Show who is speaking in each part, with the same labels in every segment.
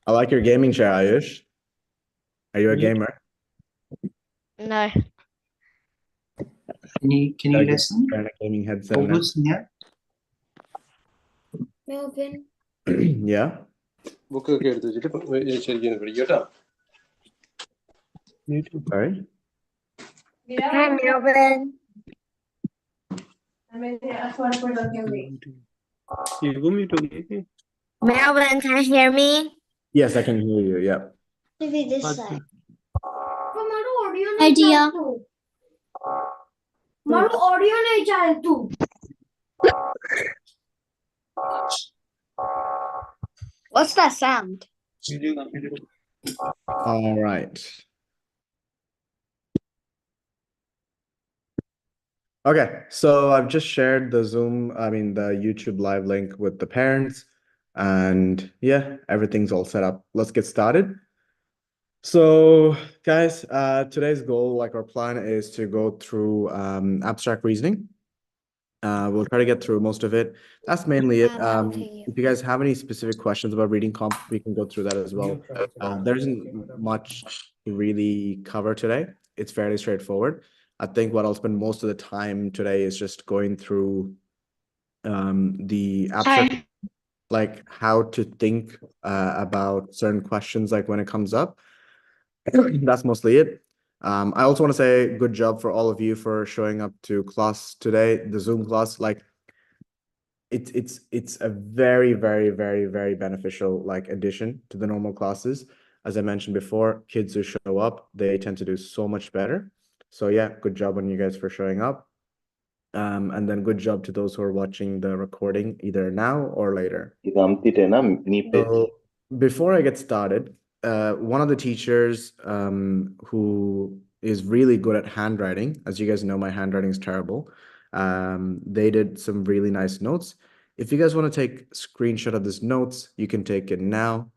Speaker 1: I like your gaming chair, Ayush. Are you a
Speaker 2: Mute.
Speaker 1: gamer?
Speaker 3: No.
Speaker 2: Can you listen?
Speaker 1: Wearing a gaming headset
Speaker 2: All
Speaker 1: and
Speaker 2: good in here?
Speaker 4: Melvin.
Speaker 1: everything. Yeah.
Speaker 5: ബുക്കൊക്കെ എടുത്ത് വെച്ചിട്ട് ശരിക്കും പഠിക്കും കേട്ടോ.
Speaker 1: Sorry.
Speaker 4: Hi, Melvin.
Speaker 2: You go mute, okay?
Speaker 4: Melvin, can you hear me?
Speaker 1: Yes, I can hear you. Yeah.
Speaker 4: Maybe this
Speaker 2: But-
Speaker 4: side.
Speaker 6: Hi, Dia.
Speaker 4: मारो audio नहीं चाहे तू What's that sound?
Speaker 1: All right. Okay, so I've just shared the the YouTube live link with the parents, and yeah, everything's all set up. Let's get started. So, guys, today's goal, like our plan, is to go through abstract reasoning. We'll try to get through most of it. That's mainly it. If you guys have any specific questions about reading comp, we can go through that as well. There isn't much to really cover today. It's fairly straightforward. I think what I'll spend most of the time today is just going through the abstract, like how to think about certain questions, like when it comes up. That's mostly it. I also want to say good job for all of you for showing up to class today, the Zoom class. Like it's a very, very, very, very beneficial like addition to the normal classes. As I mentioned before, kids who show up, they tend to do so much better. So yeah, good job on you guys for showing up. And then good job to those who are watching the recording either now or later. So before I get started, one of the teachers who is really good at handwriting, as you guys know, my handwriting is terrible. They did some really nice notes. If you guys want to take a screenshot of these notes, you can take it now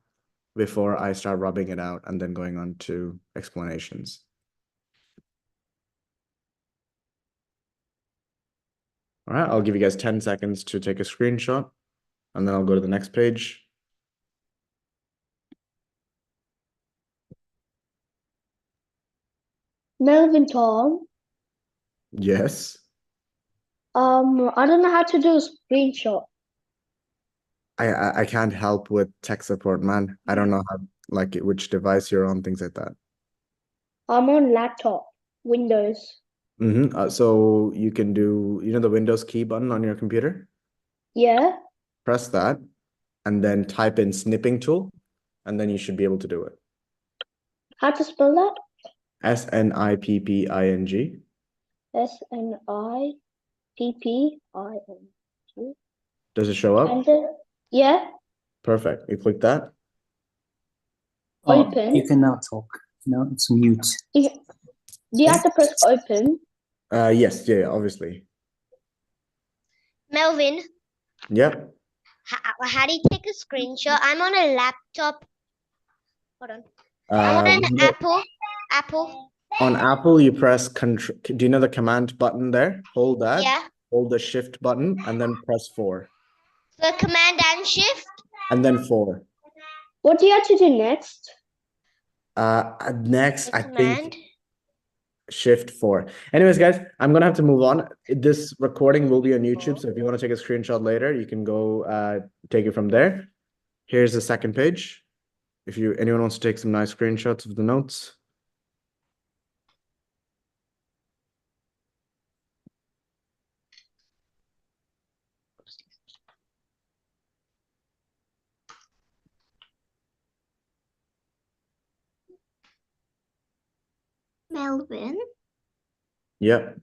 Speaker 1: before I start rubbing it out and then going on to explanations. All right, I'll give you guys 10 seconds to take a screenshot, and then I'll go to the next page.
Speaker 6: Melvin Tom.
Speaker 1: Yes.
Speaker 6: I don't know how to do a screenshot.
Speaker 1: I can't help with tech support, man. I don't know how, like which device you're on, things like that.
Speaker 6: I'm on laptop, Windows.
Speaker 1: So you can do, the Windows key button on your computer?
Speaker 6: Yeah.
Speaker 1: Press that, and then type in snipping tool, and then you should be able to do it.
Speaker 6: How to spell that?
Speaker 1: SNIPPING.
Speaker 6: SNIPPING.
Speaker 1: Does it show up?
Speaker 6: Enter. Yeah.
Speaker 1: Perfect. You click that.
Speaker 6: Open.
Speaker 2: You can now talk. No, it's mute.
Speaker 6: Do you have to press open?
Speaker 1: Yes, yeah, obviously.
Speaker 3: Melvin,
Speaker 1: Yep.
Speaker 3: how do you take a screenshot? I'm on a laptop. Hold on. I'm on an Apple.
Speaker 1: On Apple, you press control. Do you know the command button there? Hold that.
Speaker 3: Yeah.
Speaker 1: Hold the shift button and then press 4.
Speaker 3: So command and shift.
Speaker 1: And then 4.
Speaker 6: What do you have to do next?
Speaker 1: Next, I
Speaker 3: Command.
Speaker 1: think shift 4. Anyways, guys, I'm gonna have to move on. This recording will be on YouTube, so if you want to take a screenshot later, you can go take it from there. Here's the second page. If anyone wants to take some nice screenshots of the notes.
Speaker 6: Melvin,
Speaker 1: Yep.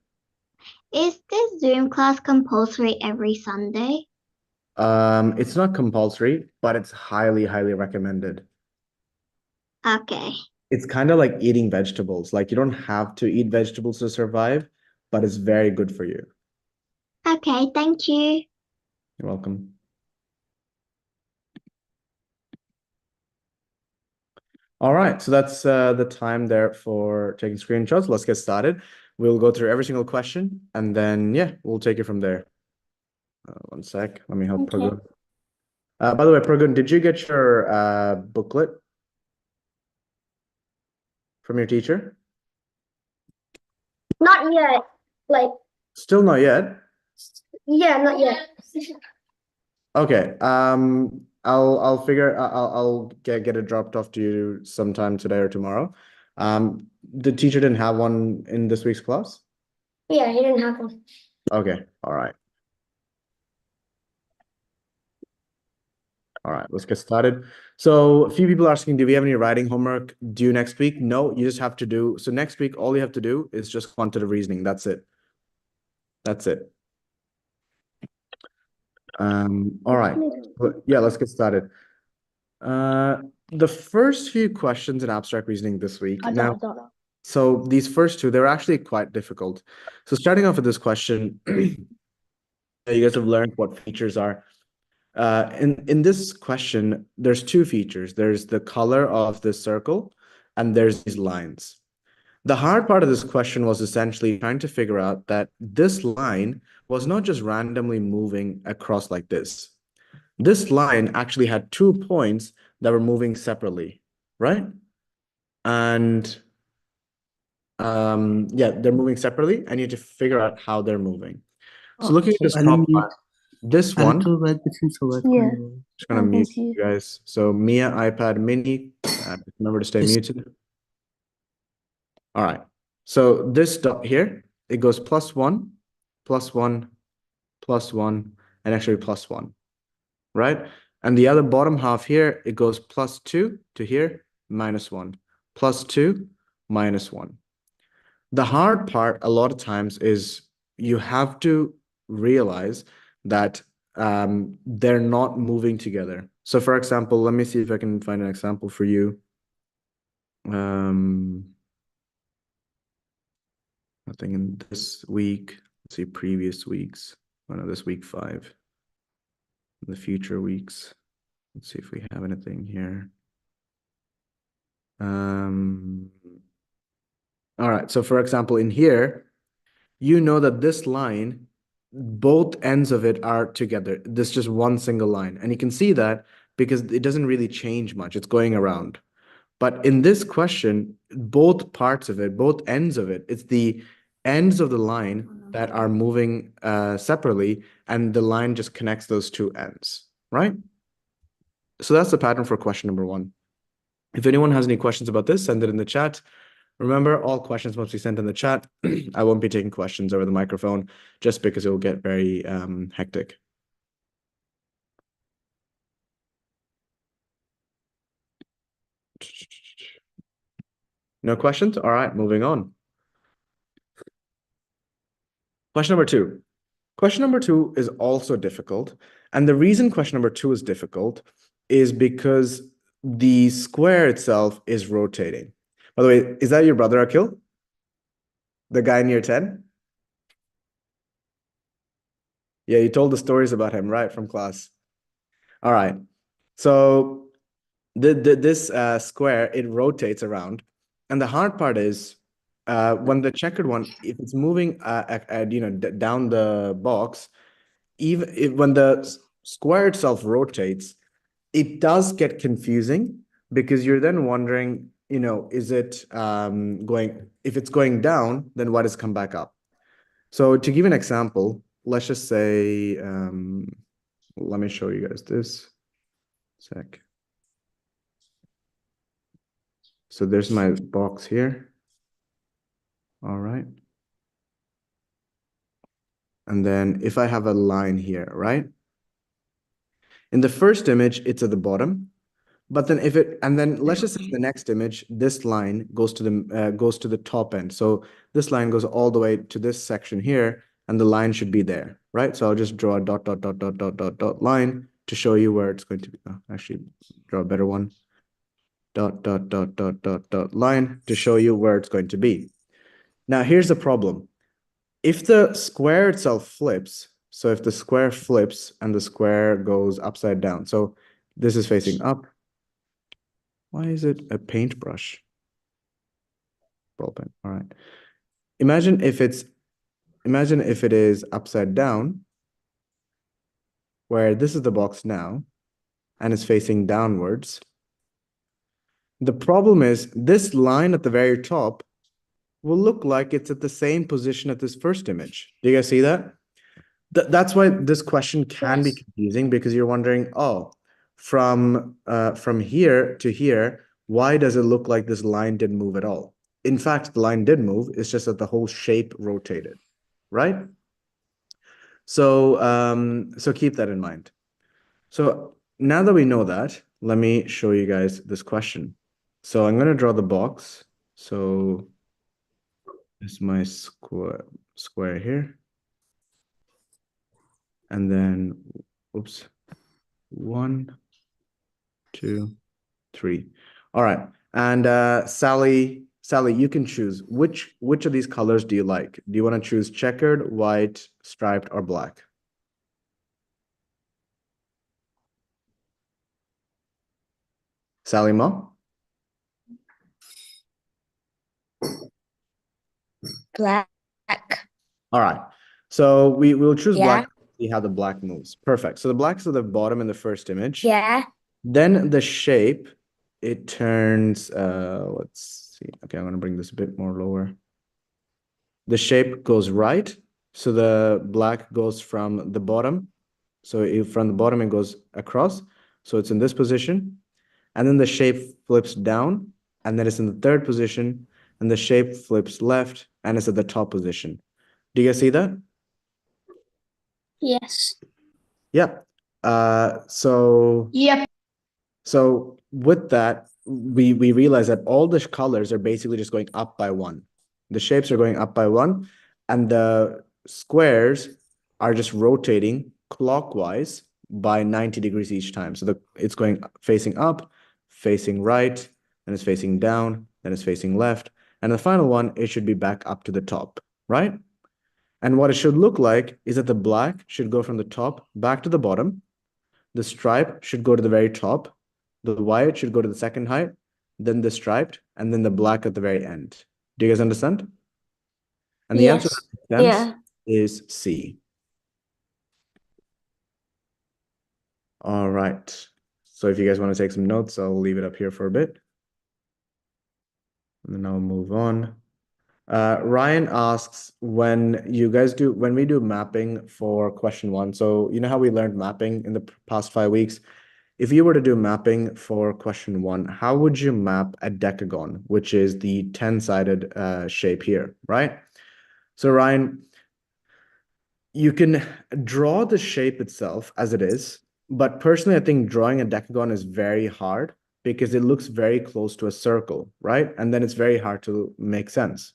Speaker 6: is this Zoom class compulsory every Sunday?
Speaker 1: It's not compulsory, but it's highly, highly recommended.
Speaker 6: Okay.
Speaker 1: It's kind of like eating vegetables. Like you don't have to eat vegetables to survive, but it's very good for you.
Speaker 6: Okay, thank you.
Speaker 1: You're welcome. All right, so that's the time there for taking screenshots. Let's get started. We'll go through every single question, and then, yeah, we'll take it from there. One sec. Let me help
Speaker 6: Okay.
Speaker 1: Pragu. By the way, Pragun, did you get your booklet from your teacher?
Speaker 4: Not yet. Like,
Speaker 1: Still not yet.
Speaker 4: yeah, not yet.
Speaker 1: Okay. I'll get it dropped off to you sometime today or tomorrow. The teacher didn't have one in this week's class?
Speaker 4: Yeah, he didn't have one.
Speaker 1: Okay. All right. All right, let's get started. So a few people are asking, do we have any writing homework due next week? No, you just have to do. So next week, all you have to do is just quantitative reasoning. That's it. That's it. All right. Yeah, let's get started. The first few questions in abstract reasoning this week. Now, so these first two, they're actually quite difficult. So starting off with this question, you guys have learned what features are. In this question, there's two features. There's the color of the circle, and there's these lines. The hard part of this question was essentially trying to figure out that this line was not just randomly moving across like this. This line actually had 2 points that were moving separately, right? And yeah, they're moving separately, and you have to figure out how they're moving. So looking at this top part, this one,
Speaker 4: Yeah.
Speaker 1: just gonna mute you guys. So Mia, iPad mini, remember to stay muted. All right. So this dot here, it goes +1, +1, +1, and actually +1, right? And the other bottom half here, it goes +2 to here, -1, +2, -1. The hard part a lot of times is you have to realize that they're not moving together. So for example, let me see if I can find an example for you. Nothing in this week. Let's see previous weeks. Oh no, this week 5. The future weeks. Let's see if we have anything here. All right, so for example, in here, you know that this line, both ends of it are together. This is just one single line. And you can see that because it doesn't really change much. It's going around. But in this question, both parts of it, both ends of it, it's the ends of the line that are moving separately, and the line just connects those two ends, right? So that's the pattern for question number 1. If anyone has any questions about this, send it in the chat. Remember, all questions must be sent in the chat. I won't be taking questions over the microphone just because it will get very hectic. No questions? All right, moving on. Question number 2. Question number 2 is also difficult. And the reason question number 2 is difficult is because the square itself is rotating. By the way, is that your brother, Akil? The guy in year 10? Yeah, you told the stories about him, right, from class. All right. So this square, it rotates around. And the hard part is when the checkered one, if it's moving down the box, even when the square itself rotates, it does get confusing because you're then wondering, is it if it's going down, then why does it come back up? So to give an example, let's just say, let me show you guys this. Sec. So there's my box here. All right. And then if I have a line here, right? In the first image, it's at the bottom. But then let's just say the next image, this line goes to the top end. So this line goes all the way to this section here, and the line should be there, right? So I'll just draw a dot, dot, dot, dot, dot, dot, dot line to show you where it's going to be. Oh, actually, draw a better one. Dot, dot, dot, dot, dot, dot line to show you where it's going to be. Now, here's the problem. If the square itself flips, so if the square flips and the square goes upside down, so this is facing up. Why is it a paintbrush? Ball pen. All right. Imagine if it is upside down, where this is the box now, and is facing downwards. The problem is this line at the very top will look like it's at the same position at this first image. Do you guys see that? That's why this question can be confusing, because you're wondering, oh, from here to here, why does it look like this line didn't move at all? In fact, the line did move. It's just that the whole shape rotated, right? So keep that in mind. So now that we know that, let me show you guys this question. So I'm going to draw the box. So this is my square here. And then, oops, 1, 2, 3. All right. And Sally, you can choose which of these colors do you like? Do you want to choose checkered, white, striped, or black? Sally Ma?
Speaker 4: Black.
Speaker 1: All right. So we will choose
Speaker 4: Yeah.
Speaker 1: black. See how the black moves. Perfect. So the black is at the bottom in the first image.
Speaker 4: Yeah.
Speaker 1: Then the shape, it turns, let's see. Okay, I'm going to bring this a bit more lower. The shape goes right. So the black goes from the bottom. So from the bottom, it goes across. So it's in this position. And then the shape flips down. And then it's in the third position. And the shape flips left. And it's at the top position. Do you guys see that?
Speaker 4: Yes.
Speaker 1: Yep. So
Speaker 4: Yep.
Speaker 1: So with that, we realize that all the colors are basically just going up by 1. The shapes are going up by 1, and the squares are just rotating clockwise by 90 degrees each time. So it's going facing up, facing right, then it's facing down, then it's facing left. And the final one, it should be back up to the top, right? And what it should look like is that the black should go from the top back to the bottom. The stripe should go to the very top. The white should go to the second height, then the striped, and then the black at the very end. Do you guys understand? And the answer to that
Speaker 4: Yeah.
Speaker 1: is C. All right. So if you guys want to take some notes, I'll leave it up here for a bit. And then I'll move on. Ryan asks, when we do mapping for question 1, so you know how we learned mapping in the past 5 weeks? If you were to do mapping for question 1, how would you map a decagon, which is the 10-sided shape here, right? So Ryan, you can draw the shape itself as it is, but personally, I think drawing a decagon is very hard because it looks very close to a circle, right? And then it's very hard to make sense.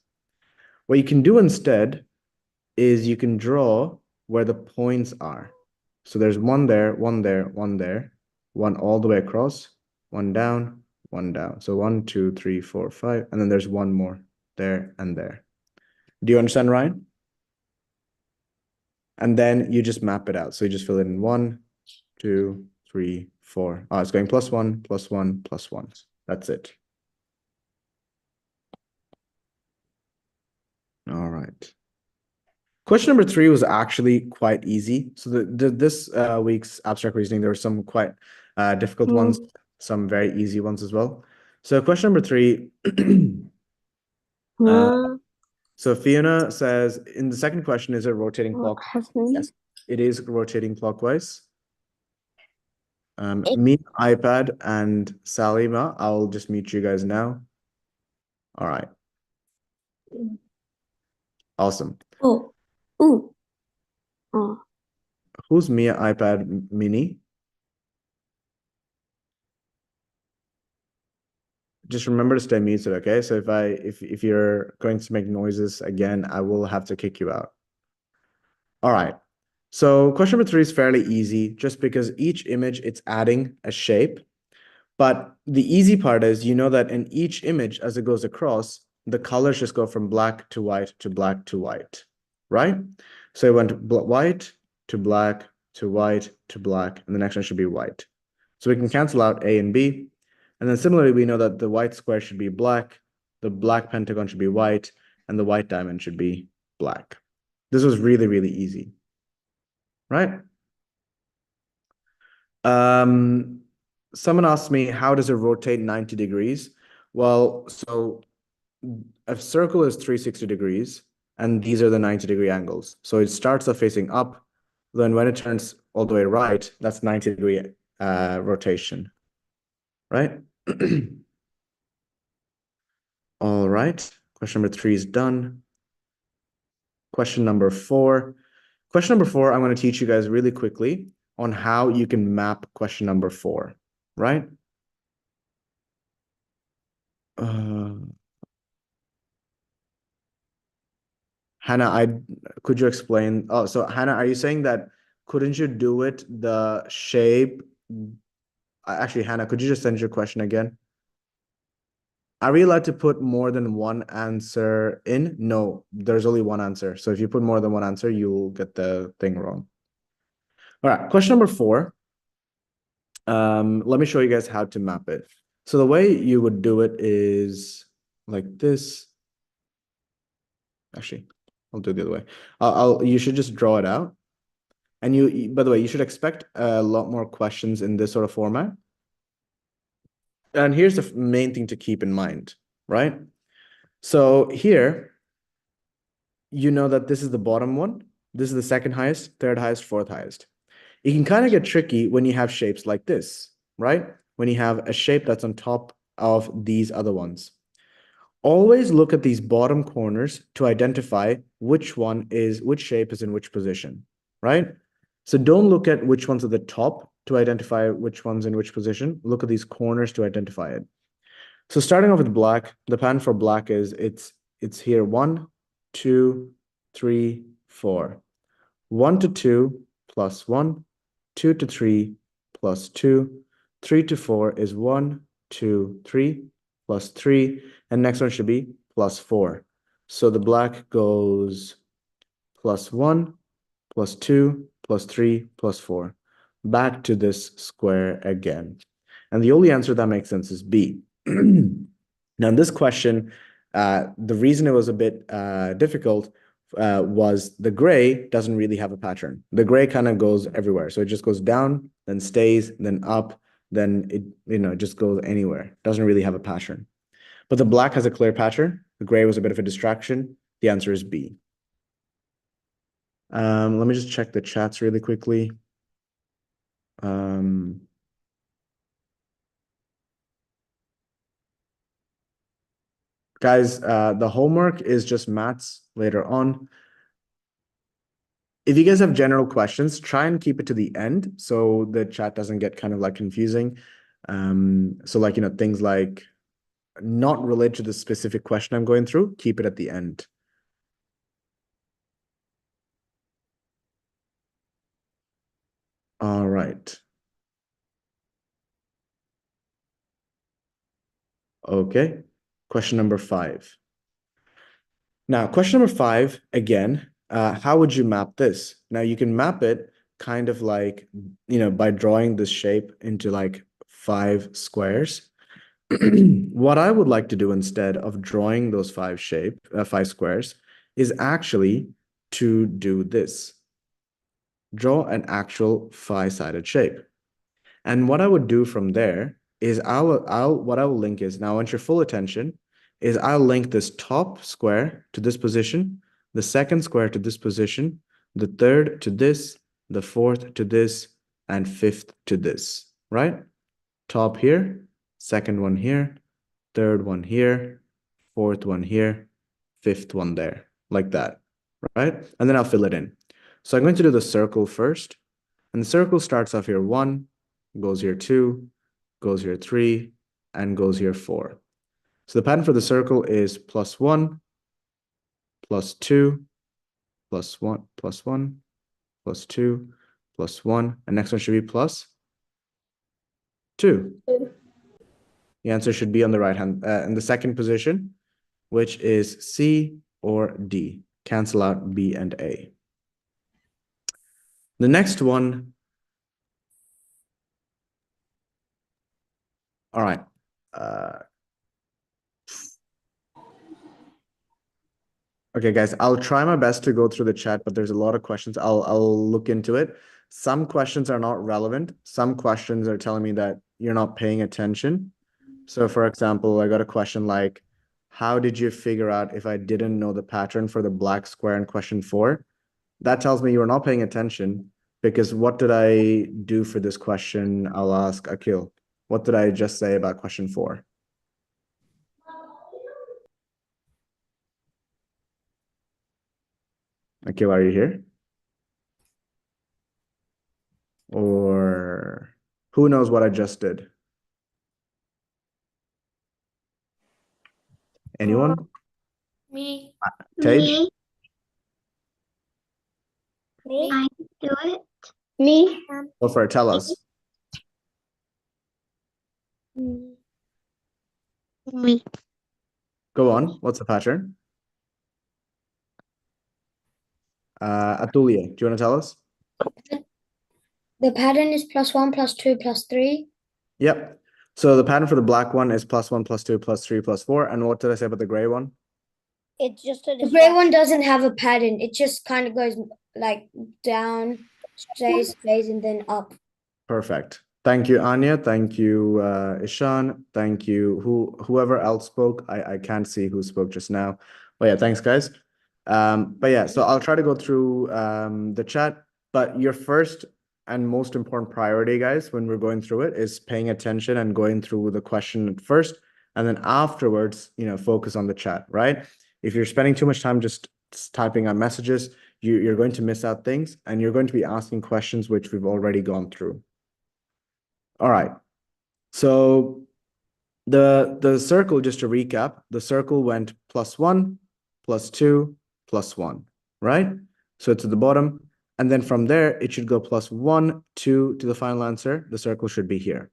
Speaker 1: What you can do instead is you can draw where the points are. So there's one there, one there, one there, one all the way across, one down, one down. So 1, 2, 3, 4, 5, and then there's one more there and there. Do you understand, Ryan? And then you just map it out. So you just fill it in 1, 2, 3, 4. Oh, it's going +1, +1, +1. That's it. All right. Question number 3 was actually quite easy. So this week's abstract reasoning, there were some quite difficult ones, some very easy ones as well. So question number 3, so Fiona says, in the second question, is it rotating clockwise? Yes, it is rotating clockwise. Me, iPad, and Salima, I'll just mute you guys now. All right. Awesome.
Speaker 4: Oh. Ooh. Oh.
Speaker 1: Who's Mia iPad Mini? Just remember to stay muted, okay? So if you're going to make noises again, I will have to kick you out. All right. So question number 3 is fairly easy, just because each image, it's adding a shape. But the easy part is, you know that in each image, as it goes across, the colors just go from black to white to black to white, right? So it went white to black to white to black, and the next one should be white. So we can cancel out A and B. And then similarly, we know that the white square should be black, the black pentagon should be white, and the white diamond should be black. This was really, really easy, right? someone asked me, how does it rotate 90 degrees? Well, so a circle is 360 degrees, and these are the 90-degree angles. So it starts off facing up, then when it turns all the way right, that's 90-degree rotation, right? All right, question number 3 is done. Question number 4. Question number 4, I'm going to teach you guys really quickly on how you can map question number 4, right? Hannah, could you explain? Oh, so Hannah, are you saying that couldn't you do it the shape? Actually, Hannah, could you just send your question again? Are we allowed to put more than one answer in? No, there's only one answer. So if you put more than one answer, you'll get the thing wrong. All right, question number 4. Let me show you guys how to map it. So the way you would do it is like this. Actually, I'll do it the other way. You should just draw it out. And by the way, you should expect a lot more questions in this sort of format. And here's the main thing to keep in mind, right? So here, you know that this is the bottom one. This is the second highest, third highest, fourth highest. It can kind of get tricky when you have shapes like this, right? When you have a shape that's on top of these other ones. Always look at these bottom corners to identify which shape is in which position, right? So don't look at which one's at the top to identify which one's in which position. Look at these corners to identify it. So starting off with black, the pattern for black is it's here 1, 2, 3, 4. 1 to 2 plus 1, 2 to 3 plus 2, 3 to 4 is 1, 2, 3 plus 3, and next one should be plus 4. So the black goes plus 1, plus 2, plus 3, plus 4. Back to this square again. And the only answer that makes sense is B. Now, in this question, the reason it was a bit difficult was the gray doesn't really have a pattern. The gray kind of goes everywhere. So it just goes down, then stays, then up, then it just goes anywhere. Doesn't really have a pattern. But the black has a clear pattern. The gray was a bit of a distraction. The answer is B. Let me just check the chats really quickly. Guys, the homework is just maths later on. If you guys have general questions, try and keep it to the end so the chat doesn't get kind of like confusing. So like, things like not related to the specific question I'm going through, keep it at the end. All right. Okay. Question number 5. Now, question number 5, again, how would you map this? Now, you can map it kind of like, by drawing this shape into like 5 squares. What I would like to do instead of drawing those 5 squares is actually to do this. Draw an actual 5-sided shape. And what I would do from there is what I will link is, now I want your full attention, is I'll link this top square to this position, the second square to this position, the third to this, the fourth to this, and fifth to this, right? Top here, second one here, third one here, fourth one here, fifth one there, like that, right? And then I'll fill it in. So I'm going to do the circle first. And the circle starts off here 1, goes here 2, goes here 3, and goes here 4. So the pattern for the circle is plus 1, plus 2, plus 1, plus 1, plus 2, plus 1, and next one should be plus 2. The answer should be on the right hand, in the second position, which is C or D. Cancel out B and A. The next one. All right. Okay, guys, I'll try my best to go through the chat, but there's a lot of questions. I'll look into it. Some questions are not relevant. Some questions are telling me that you're not paying attention. So for example, I got a question like, how did you figure out if I didn't know the pattern for the black square in question 4? That tells me you were not paying attention, because what did I do for this question? I'll ask Akil. What did I just say about question 4? Akil, are you here? Or who knows what I just did? Anyone?
Speaker 3: Me.
Speaker 1: Tej?
Speaker 6: Me,
Speaker 3: Me.
Speaker 6: I do it.
Speaker 3: Me.
Speaker 1: Go for it. Tell us.
Speaker 6: Me.
Speaker 1: Go on. What's the pattern? Atulia, do you want to tell us?
Speaker 3: The pattern is +1, +2, +3.
Speaker 1: Yep. So the pattern for the black one is +1, +2, +3, +4. And what did I say about the gray one?
Speaker 3: It's just a The gray one doesn't have a pattern. It just kind of goes like down, stays, and then up.
Speaker 1: Perfect. Thank you, Anya. Thank you, Ishan. Thank you. Whoever else spoke, I can't see who spoke just now. But yeah, thanks, guys. But yeah, so I'll try to go through the chat. But your first and most important priority, guys, when we're going through it, is paying attention and going through the question at first, and then afterwards, focus on the chat, right? If you're spending too much time just typing on messages, you're going to miss out things, and you're going to be asking questions which we've already gone through. All right. So the circle, just to recap, the circle went +1, +2, +1, right? So it's at the bottom. And then from there, it should go +1, 2 to the final answer. The circle should be here.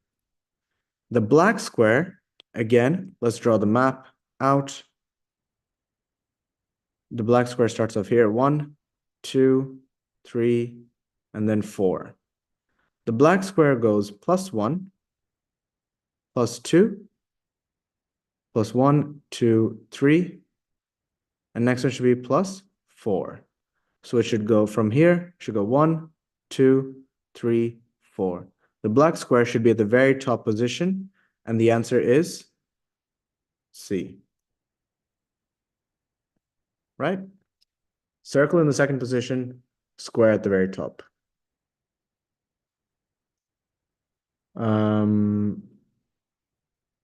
Speaker 1: The black square, again, let's draw the map out. The black square starts off here, 1, 2, 3, and then 4. The black square goes +1, +2, +1, 2, 3. And next one should be +4. So it should go from here, should go 1, 2, 3, 4. The black square should be at the very top position, and the answer is C. Right? Circle in the second position, square at the very top.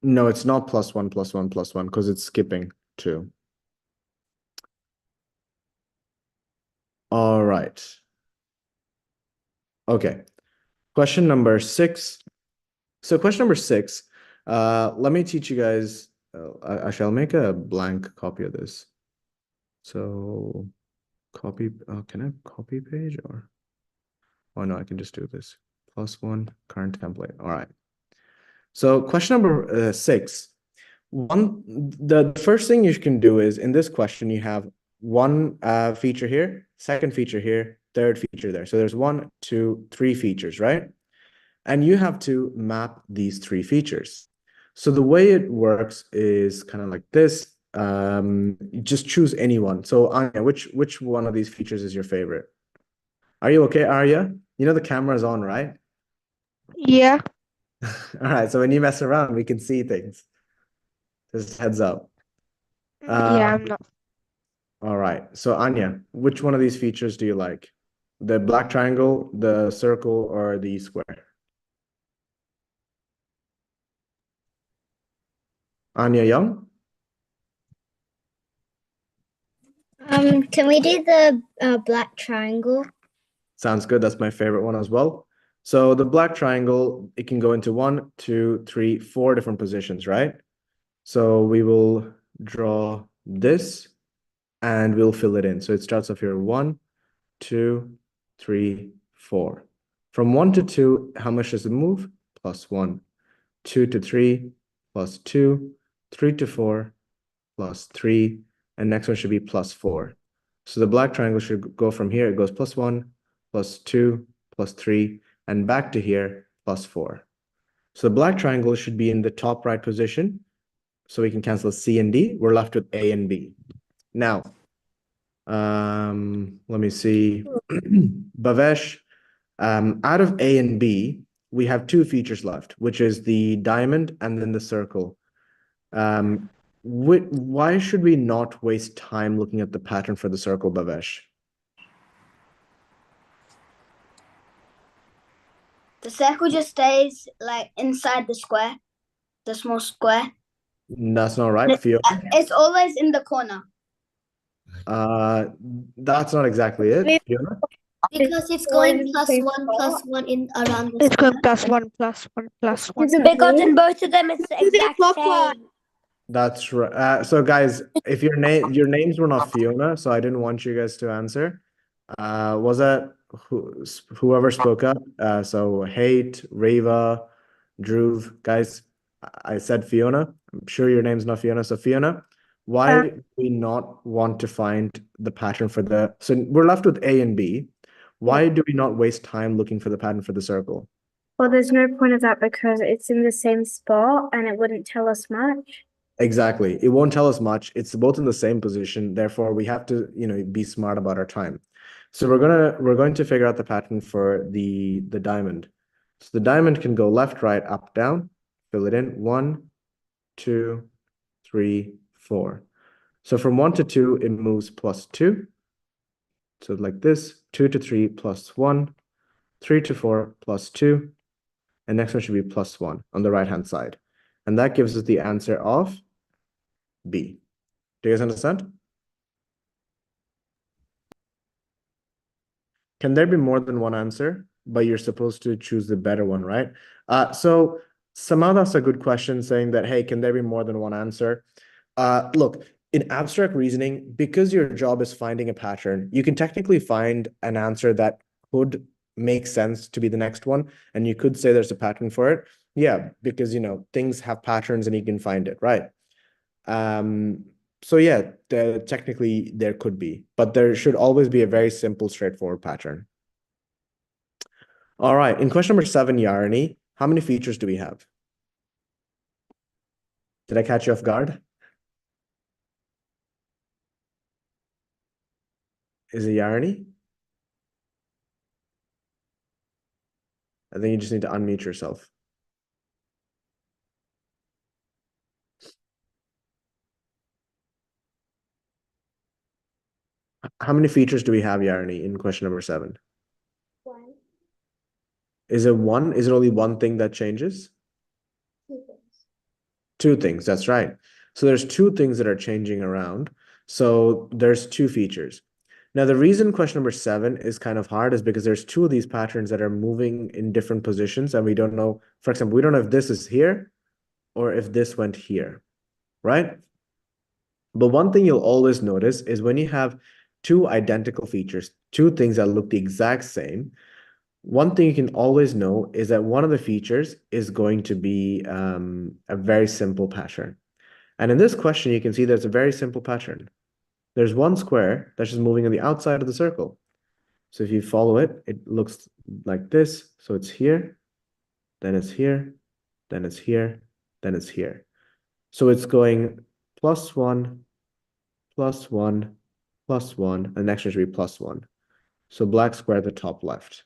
Speaker 1: No, it's not +1, +1, +1, because it's skipping 2. All right. Okay. Question number 6. So question number 6, let me teach you guys. I shall make a blank copy of this. So copy, can I copy page or? Oh no, I can just do this. +1, current template. All right. So question number 6. The first thing you can do is, in this question, you have one feature here, second feature here, third feature there. So there's 1, 2, 3 features, right? And you have to map these 3 features. So the way it works is kind of like this. You just choose any one. So Anya, which one of these features is your favorite? Are you okay, Arya? You know the camera's on, right?
Speaker 7: Yeah.
Speaker 1: All right. So when you mess around, we can see things. Just heads up.
Speaker 7: Yeah, I'm not.
Speaker 1: All right. So Anya, which one of these features do you like? The black triangle, the circle, or the square? Anya Young?
Speaker 3: Can we do the black triangle?
Speaker 1: Sounds good. That's my favorite one as well. So the black triangle, it can go into 1, 2, 3, 4 different positions, right? So we will draw this and we'll fill it in. So it starts off here, 1, 2, 3, 4. From 1 to 2, how much does it move? +1. 2 to 3, +2. 3 to 4, +3. And next one should be +4. So the black triangle should go from here. It goes +1, +2, +3, and back to here, +4. So the black triangle should be in the top right position. So we can cancel C and D. We're left with A and B. Now, let me see. Bhavesh, out of A and B, we have two features left, which is the diamond and then the circle. Why should we not waste time looking at the pattern for the circle, Bhavesh?
Speaker 8: The circle just stays like inside the square, the small square.
Speaker 1: That's not right, Fiona.
Speaker 8: It's always in the corner.
Speaker 1: That's not exactly it, Fiona.
Speaker 6: Because it's going +1 in around the
Speaker 7: It's going
Speaker 6: square.
Speaker 7: +1, +1, +1.
Speaker 8: Because in both of them, it's the exact same.
Speaker 1: That's right. So guys, if your names were not Fiona, so I didn't want you guys to answer. Was that whoever spoke up? So Hate, Reva, Dhruv, guys, I said Fiona. I'm sure your name's not Fiona. So Fiona, why do we not want to find the pattern for the, so we're left with A and B. Why do we not waste time looking for the pattern for the circle?
Speaker 4: Well, there's no point of that because it's in the same spot and it wouldn't tell us much.
Speaker 1: Exactly. It won't tell us much. It's both in the same position. Therefore, we have to, be smart about our time. So we're going to figure out the pattern for the diamond. So the diamond can go left, right, up, down. Fill it in. 1, 2, 3, 4. So from 1 to 2, it moves +2. So like this, 2 to 3 +1, 3 to 4 +2, and next one should be +1 on the right-hand side. And that gives us the answer of B. Do you guys understand? Can there be more than one answer? But you're supposed to choose the better one, right? So Samad asked a good question saying that, hey, can there be more than one answer? Look, in abstract reasoning, because your job is finding a pattern, you can technically find an answer that could make sense to be the next one. And you could say there's a pattern for it. Yeah, because, things have patterns and you can find it, right? So yeah, technically there could be, but there should always be a very simple, straightforward pattern. All right, in question number 7, Yarani, how many features do we have? Did I catch you off guard? Is it Yarani? I think you just need to unmute yourself. How many features do we have, Yarani, in question number 7?
Speaker 6: 1,
Speaker 1: Is it 1? Is it only one thing that changes?
Speaker 6: 2 things.
Speaker 1: 2 things, that's right. So there's 2 things that are changing around. So there's 2 features. Now, the reason question number 7 is kind of hard is because there's 2 of these patterns that are moving in different positions, and we don't know, for example, we don't know if this is here or if this went here, right? But one thing you'll always notice is when you have 2 identical features, 2 things that look the exact same, one thing you can always know is that one of the features is going to be a very simple pattern. And in this question, you can see there's a very simple pattern. There's one square that's just moving on the outside of the circle. So if you follow it, it looks like this. So it's here, then it's here, then it's here, then it's here. So it's going +1, +1, +1, and the next one should be +1. So black square at the top left.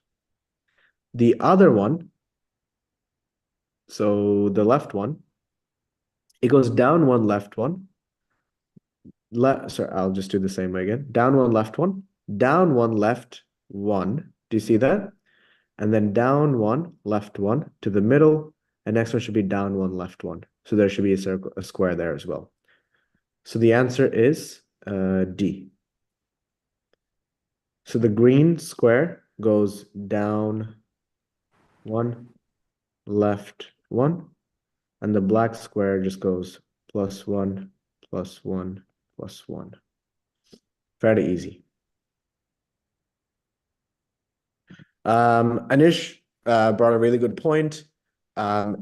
Speaker 1: The other one, so the left one, it goes down 1, left 1. Sorry, I'll just do the same way again. Down 1, left 1, down 1, left 1. Do you see that? And then down 1, left 1 to the middle, and next one should be down 1, left 1. So there should be a square there as well. So the answer is D. So the green square goes down 1, left 1, and the black square just goes +1, +1, +1. Fairly easy. Anish brought a really good point.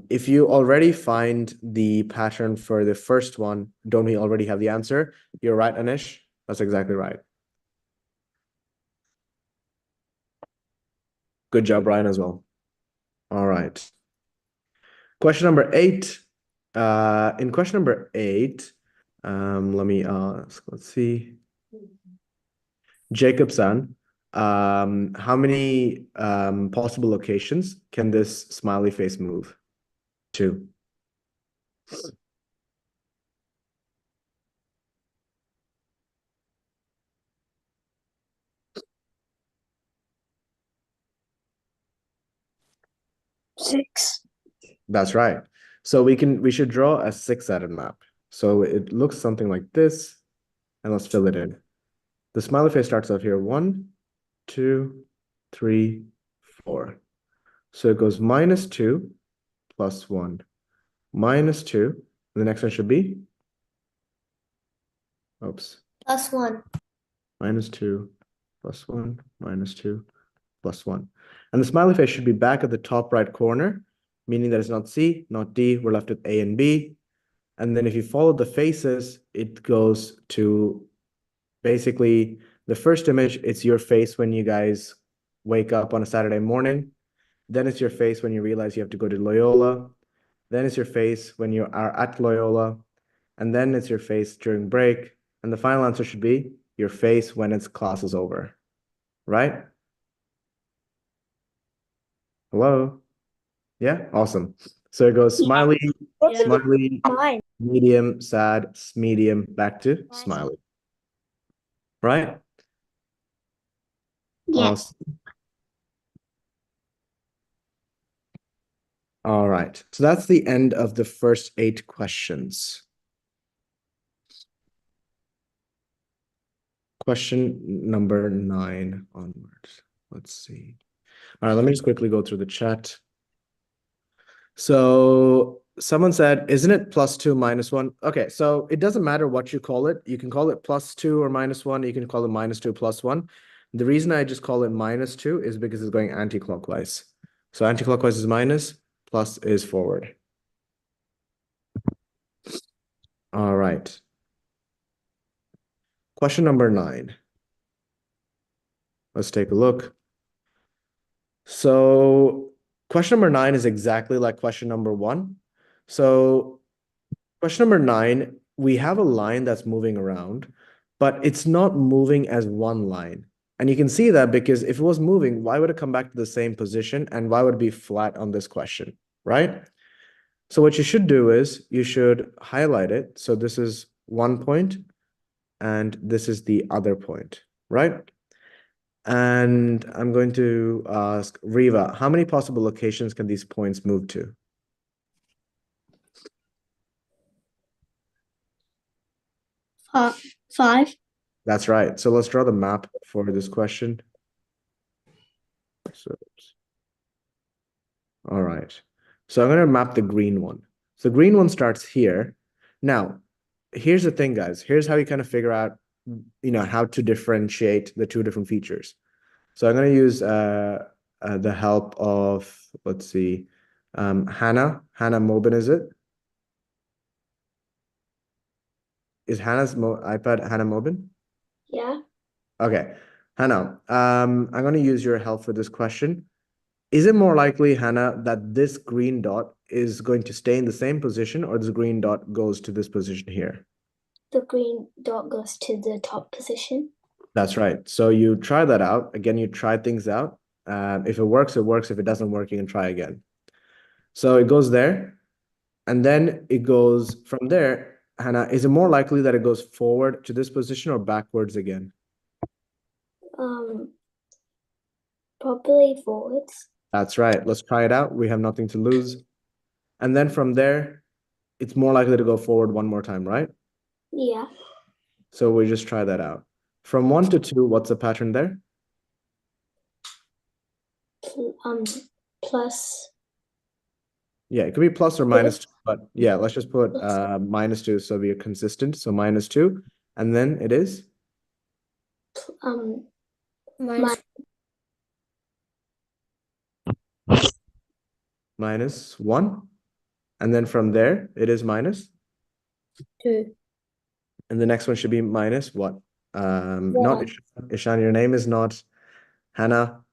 Speaker 1: If you already find the pattern for the first one, don't we already have the answer? You're right, Anish. That's exactly right. Good job, Brian, as well. All right. Question number 8. In question number 8, let me ask, let's see. Jacob-san, how many possible locations can this smiley face move to?
Speaker 8: Six.
Speaker 1: That's right. So we should draw a six-sided map. So it looks something like this, and let's fill it in. The smiley face starts off here. 1, 2, 3, 4. So it goes -2 plus 1, -2. And the next one should be, oops,
Speaker 3: +1.
Speaker 1: -2 plus 1, -2 plus 1. And the smiley face should be back at the top right corner, meaning that it's not C, not D. We're left with A and B. And then if you follow the faces, it goes to basically the first image, it's your face when you guys wake up on a Saturday morning. Then it's your face when you realize you have to go to Loyola. Then it's your face when you are at Loyola. And then it's your face during break. And the final answer should be your face when its class is over. Right? Hello? Yeah? Awesome. So it goes smiley, smiley,
Speaker 4: Mine.
Speaker 1: medium, sad, medium, back to smiley. Right?
Speaker 6: Yes.
Speaker 1: Awesome. All right. So that's the end of the first 8 questions. Question number 9 onwards. Let's see. All right, let me just quickly go through the chat. So someone said, isn't it +2 -1? Okay, so it doesn't matter what you call it. You can call it +2 or -1. You can call it -2 +1. The reason I just call it -2 is because it's going anti-clockwise. So anti-clockwise is minus, plus is forward. All right. Question number 9. Let's take a look. So question number 9 is exactly like question number 1. So question number 9, we have a line that's moving around, but it's not moving as one line. And you can see that because if it was moving, why would it come back to the same position? And why would it be flat on this question, right? So what you should do is you should highlight it. So this is one point, and this is the other point, right? And I'm going to ask Riva, how many possible locations can these points move to?
Speaker 8: Five.
Speaker 1: That's right. So let's draw the map for this question. So, all right. So I'm going to map the green one. So the green one starts here. Now, here's the thing, guys. Here's how you kind of figure out, how to differentiate the two different features. So I'm going to use the help of, let's see, Hannah Mobin, is it? Is Hannah's iPad Hannah Mobin?
Speaker 8: Yeah.
Speaker 1: Okay. Hannah, I'm going to use your help for this question. Is it more likely, Hannah, that this green dot is going to stay in the same position, or this green dot goes to this position here?
Speaker 8: The green dot goes to the top position.
Speaker 1: That's right. So you try that out. Again, you try things out. If it works, it works. If it doesn't work, you can try again. So it goes there, and then it goes from there. Hannah, is it more likely that it goes forward to this position or backwards again?
Speaker 8: Probably forwards.
Speaker 1: That's right. Let's try it out. We have nothing to lose. And then from there, it's more likely to go forward one more time, right?
Speaker 8: Yeah.
Speaker 1: So we just try that out. From 1 to 2, what's the pattern there?
Speaker 8: Plus.
Speaker 1: Yeah, it could be plus or -2, but yeah, let's just put -2 so we're consistent. So -2, and then it is? -1. And then from there, it is
Speaker 8: -2.
Speaker 1: And the next one should be minus what? Not Ishan, your name is not Hannah.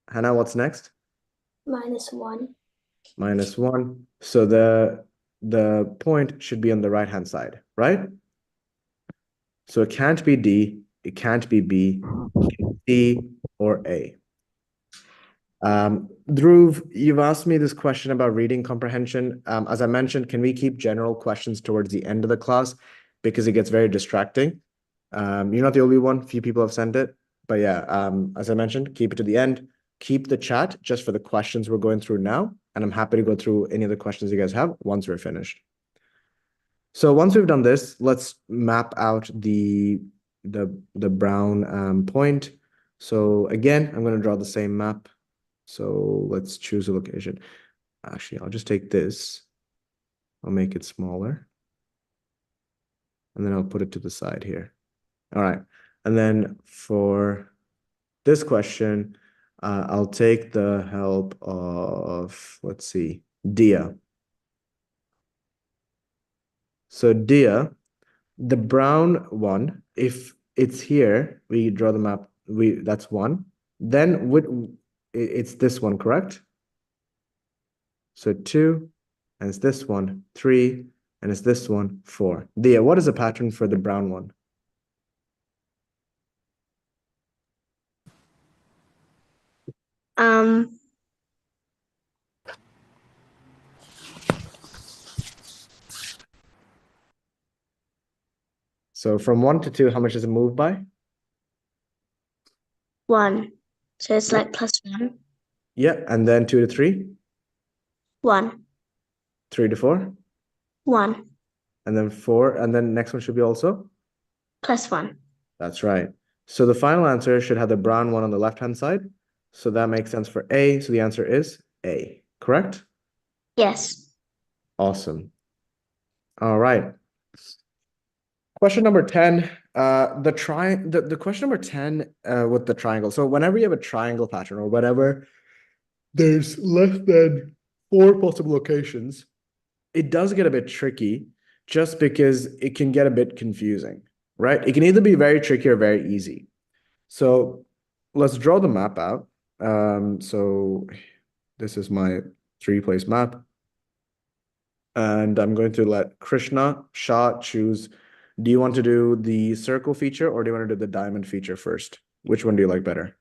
Speaker 1: Hannah, what's next?
Speaker 8: -1.
Speaker 1: -1. So the point should be on the right-hand side, right? So it can't be D, it can't be B, D, or A? Dhruv, you've asked me this question about reading comprehension. As I mentioned, can we keep general questions towards the end of the class because it gets very distracting? You're not the only one. Few people have sent it. But yeah, as I mentioned, keep it to the end. Keep the chat just for the questions we're going through now. And I'm happy to go through any of the questions you guys have once we're finished. So once we've done this, let's map out the brown point. So again, I'm going to draw the same map. So let's choose a location. Actually, I'll just take this. I'll make it smaller. And then I'll put it to the side here. All right. And then for this question, I'll take the help of, let's see, Dia. So Dia, the brown one, if it's here, we draw the map, that's one. Then it's this one, correct? So 2, and it's this one, 3, and it's this one, 4. Dia, what is the pattern for the brown one? So from 1 to 2, how much does it move by?
Speaker 8: 1. So it's like +1.
Speaker 1: Yeah, and then 2 to 3?
Speaker 8: 1.
Speaker 1: 3 to 4?
Speaker 8: 1.
Speaker 1: And then 4, and then next one should be also?
Speaker 8: +1.
Speaker 1: That's right. So the final answer should have the brown one on the left-hand side. So that makes sense for A. So the answer is A, correct?
Speaker 8: Yes.
Speaker 1: Awesome. All right. Question number 10, the question number 10 with the triangle. So whenever you have a triangle pattern or whatever, there's less than 4 possible locations. It does get a bit tricky just because it can get a bit confusing, right? It can either be very tricky or very easy. So let's draw the map out. So this is my 3-place map. And I'm going to let Krishna Shah choose. Do you want to do the circle feature or do you want to do the diamond feature first? Which one do you like better?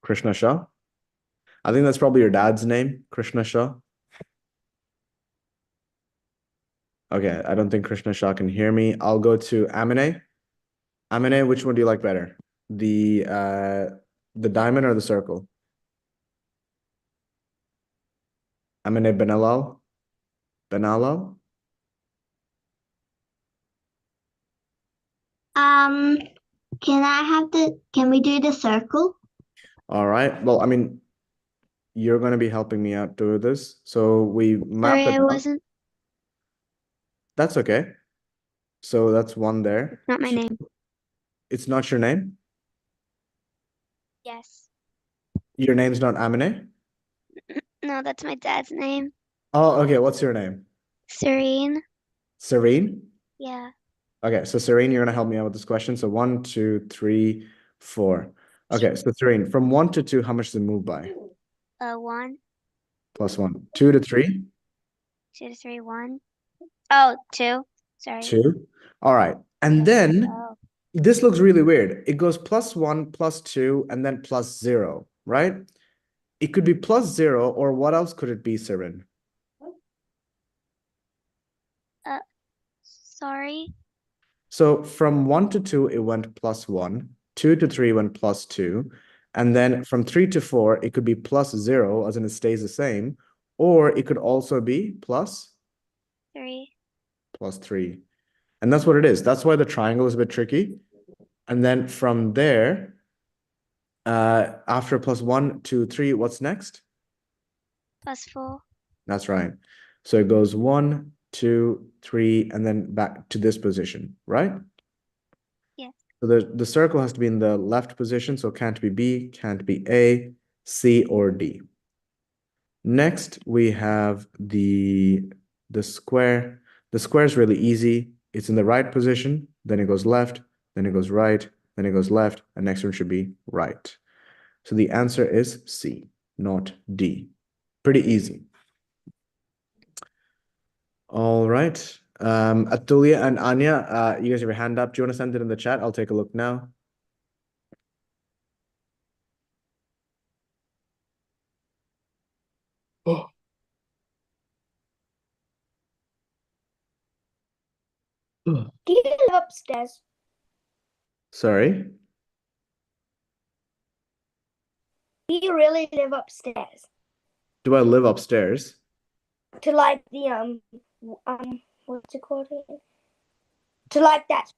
Speaker 1: Krishna Shah? I think that's probably your dad's name, Krishna Shah. Okay, I don't think Krishna Shah can hear me. I'll go to Amine. Amine, which one do you like better? The diamond or the circle? Amine Benalal? Benalal?
Speaker 6: Can we do the circle?
Speaker 1: All right. Well, I mean, you're going to be helping me out do this. So we map
Speaker 3: Sorry,
Speaker 1: it
Speaker 3: I
Speaker 1: out.
Speaker 3: wasn't.
Speaker 1: That's okay. So that's one there.
Speaker 3: Not my name.
Speaker 1: It's not your name?
Speaker 3: Yes.
Speaker 1: Your name's not Amine?
Speaker 3: No, that's my dad's name.
Speaker 1: Oh, okay. What's your name?
Speaker 3: Serene.
Speaker 1: Serene?
Speaker 3: Yeah.
Speaker 1: Okay, so Serene, you're going to help me out with this question. So 1, 2, 3, 4. Okay, so Serene, from 1 to 2, how much does it move by?
Speaker 3: 1.
Speaker 1: +1. 2 to 3?
Speaker 3: 2 to 3, 1. Oh, 2. Sorry.
Speaker 1: 2. All right. And then
Speaker 3: Oh.
Speaker 1: this looks really weird. It goes +1, +2, and then +0, right? It could be +0, or what else could it be, Serene?
Speaker 3: Sorry.
Speaker 1: So from 1 to 2, it went +1. 2 to 3 went +2. And then from 3 to 4, it could be +0, as in it stays the same. Or it could also be
Speaker 3: +3.
Speaker 1: +3. And that's what it is. That's why the triangle is a bit tricky. And then from there, after +1, 2, 3, what's next?
Speaker 3: +4.
Speaker 1: That's right. So it goes 1, 2, 3, and then back to this position, right?
Speaker 3: Yeah.
Speaker 1: So the circle has to be in the left position, so can't be B, can't be A, C, or D. Next, we have the square. The square is really easy. It's in the right position, then it goes left, then it goes right, then it goes left, and next one should be right. So the answer is C, not D. Pretty easy. All right. Atulia and Anya, you guys have your hand up. Do you want to send it in the chat? I'll take a look now.
Speaker 8: Do you live upstairs?
Speaker 1: Sorry.
Speaker 8: Do you really live upstairs?
Speaker 1: Do I live upstairs?
Speaker 8: To like the what's it called? To like that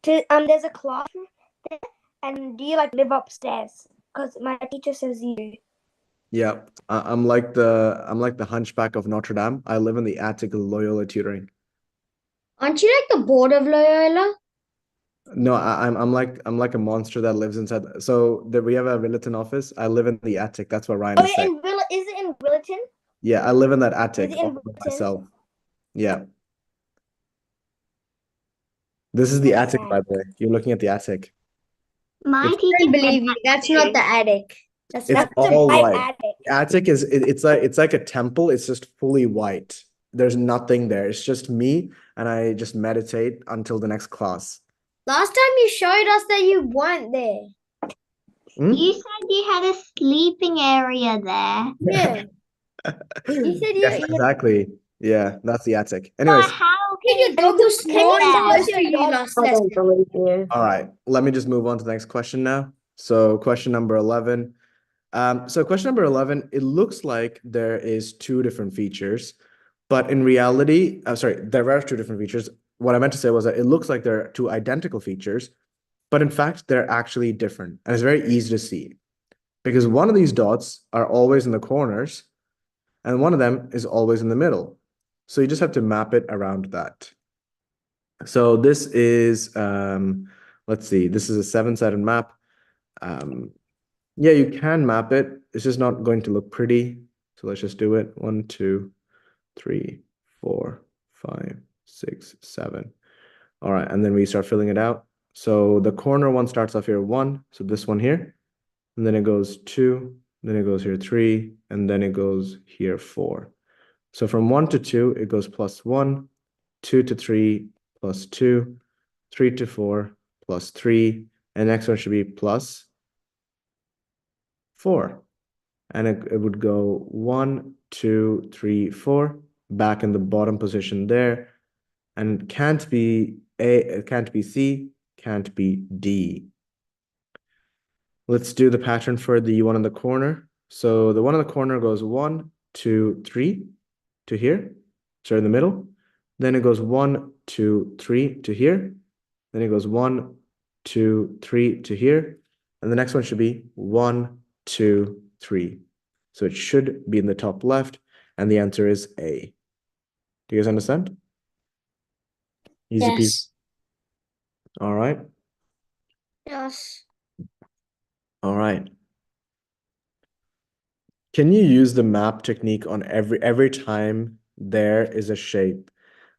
Speaker 8: there's a classroom there, and do you like live upstairs? Because my teacher says you do.
Speaker 1: Yeah, I'm like the Hunchback of Notre Dame. I live in the attic of Loyola Tutoring.
Speaker 3: Aren't you like the board of Loyola?
Speaker 1: No, I'm like a monster that lives inside. So we have a Williton office. I live in the attic. That's what Ryan
Speaker 8: Oh,
Speaker 1: is saying.
Speaker 8: is it in Williton?
Speaker 1: Yeah, I live in that attic
Speaker 8: Is it in
Speaker 1: all by
Speaker 8: Williton?
Speaker 1: myself. Yeah. This is the attic, by the way. You're looking at the attic.
Speaker 6: My
Speaker 1: It's-
Speaker 6: teacher
Speaker 3: I believe you. That's not the attic.
Speaker 1: It's
Speaker 8: That's
Speaker 1: all
Speaker 8: a
Speaker 1: white.
Speaker 8: attic.
Speaker 1: The attic is it's like a temple. It's just fully white. There's nothing there. It's just me, and I just meditate until the next class.
Speaker 3: Last time you showed us that you weren't there.
Speaker 1: Hmm?
Speaker 6: You said you had a sleeping area there.
Speaker 3: Yeah. You said
Speaker 1: Yes,
Speaker 3: you
Speaker 1: exactly. Yeah, that's the attic.
Speaker 6: But
Speaker 1: Anyways,
Speaker 6: how can
Speaker 3: your dog was
Speaker 6: can
Speaker 3: snoring
Speaker 6: you
Speaker 3: close
Speaker 6: tell
Speaker 3: to you last
Speaker 4: I
Speaker 3: lesson.
Speaker 4: don't believe you.
Speaker 1: all right, let me just move on to the next question now. So question number 11. So question number 11, it looks like there is two different features, but in reality, sorry, there are two different features. What I meant to say was that it looks like there are two identical features, but in fact, they're actually different. And it's very easy to see because one of these dots are always in the corners and one of them is always in the middle. So you just have to map it around that. So this is, let's see, this is a 7-sided map. Yeah, you can map it. It's just not going to look pretty. So let's just do it. 1, 2, 3, 4, 5, 6, 7. All right, and then we start filling it out. So the corner one starts off here 1, so this one here, and then it goes 2, then it goes here 3, and then it goes here 4. So from 1 to 2, it goes +1, 2 to 3, +2, 3 to 4, +3, and next one should be +4. And it would go 1, 2, 3, 4, back in the bottom position there. And it can't be A, it can't be C, can't be D. Let's do the pattern for the one in the corner. So the one in the corner goes 1, 2, 3 to here. So in the middle. Then it goes 1, 2, 3 to here. Then it goes 1, 2, 3 to here. And the next one should be 1, 2, 3. So it should be in the top left. And the answer is A. Do you guys understand? Easy peasy.
Speaker 3: Yes.
Speaker 1: All right.
Speaker 3: Yes.
Speaker 1: All right. Can you use the map technique on every time there is a shape?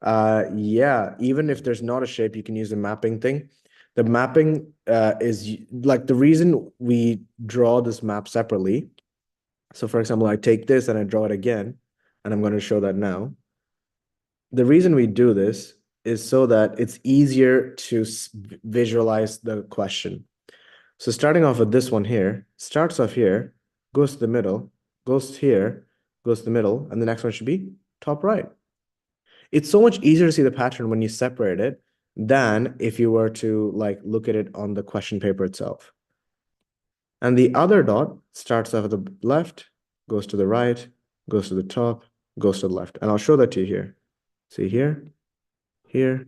Speaker 1: Yeah, even if there's not a shape, you can use the mapping thing. The mapping is like the reason we draw this map separately. So for example, I take this and I draw it again, and I'm going to show that now. The reason we do this is so that it's easier to visualize the question. So starting off with this one here, starts off here, goes to the middle, goes here, goes to the middle, and the next one should be top right. It's so much easier to see the pattern when you separate it than if you were to like look at it on the question paper itself. And the other dot starts off at the left, goes to the right, goes to the top, goes to the left. And I'll show that to you here. See here, here,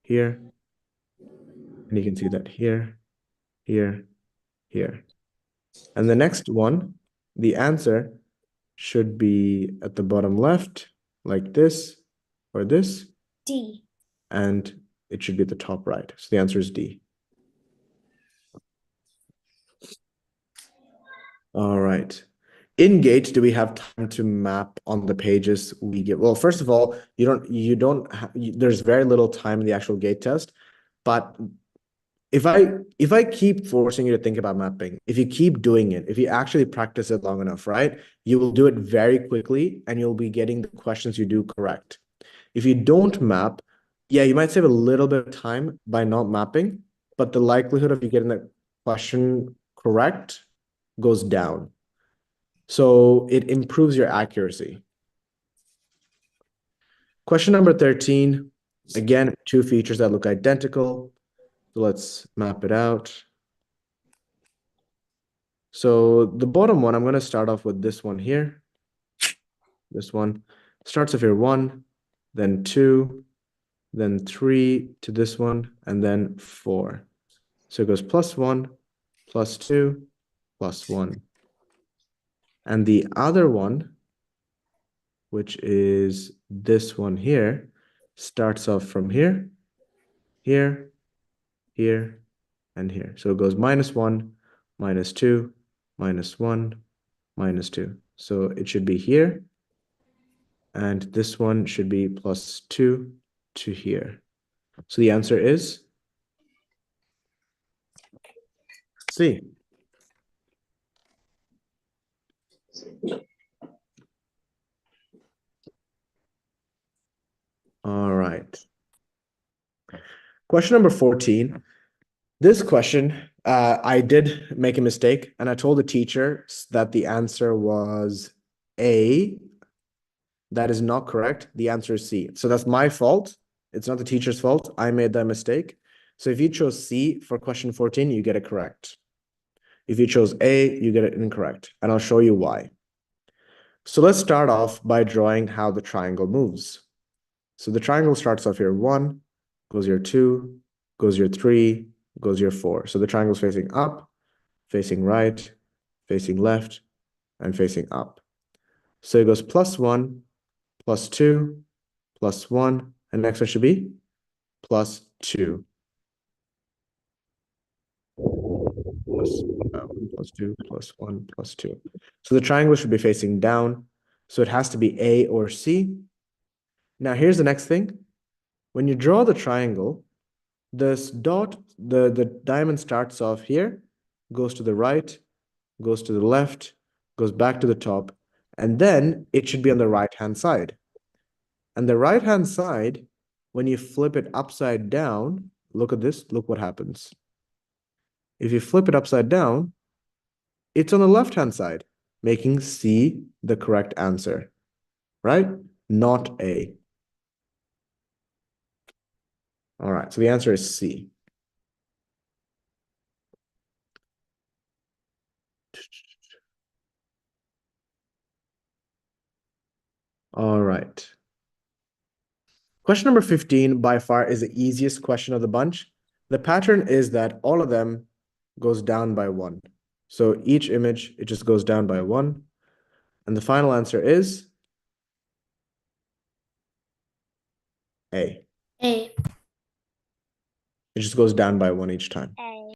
Speaker 1: here, and you can see that here, here, here. And the next one, the answer should be at the bottom left, like this, or this.
Speaker 8: D.
Speaker 1: And it should be at the top right. So the answer is D. All right. In Gate, do we have time to map on the pages we get? Well, first of all, there's very little time in the actual Gate test, but if I keep forcing you to think about mapping, if you keep doing it, if you actually practice it long enough, right, you will do it very quickly and you'll be getting the questions you do correct. If you don't map, yeah, you might save a little bit of time by not mapping, but the likelihood of you getting the question correct goes down. So it improves your accuracy. Question number 13, again, two features that look identical. So let's map it out. So the bottom one, I'm going to start off with this one here. This one starts off here 1, then 2, then 3 to this one, and then 4. So it goes +1, +2, +1. And the other one, which is this one here, starts off from here, here, here, and here. So it goes -1, -2, -1, -2. So it should be here. And this one should be +2 to here. So the answer is C. All right. Question number 14. This question, I did make a mistake, and I told the teacher that the answer was A. That is not correct. The answer is C. So that's my fault. It's not the teacher's fault. I made that mistake. So if you chose C for question 14, you get it correct. If you chose A, you get it incorrect. And I'll show you why. So let's start off by drawing how the triangle moves. So the triangle starts off here 1, goes here 2, goes here 3, goes here 4. So the triangle is facing up, facing right, facing left, and facing up. So it goes +1, +2, +1, and next one should be +2. +2, +1, +2. So the triangle should be facing down. So it has to be A or C. Now here's the next thing. When you draw the triangle, this dot, the diamond starts off here, goes to the right, goes to the left, goes back to the top, and then it should be on the right-hand side. And the right-hand side, when you flip it upside down, look at this, look what happens. If you flip it upside down, it's on the left-hand side, making C the correct answer, right? Not A. All right, so the answer is C. All right. Question number 15 by far is the easiest question of the bunch. The pattern is that all of them goes down by 1. So each image, it just goes down by 1. And the final answer is A.
Speaker 8: A.
Speaker 1: It just goes down by 1 each time.
Speaker 3: A.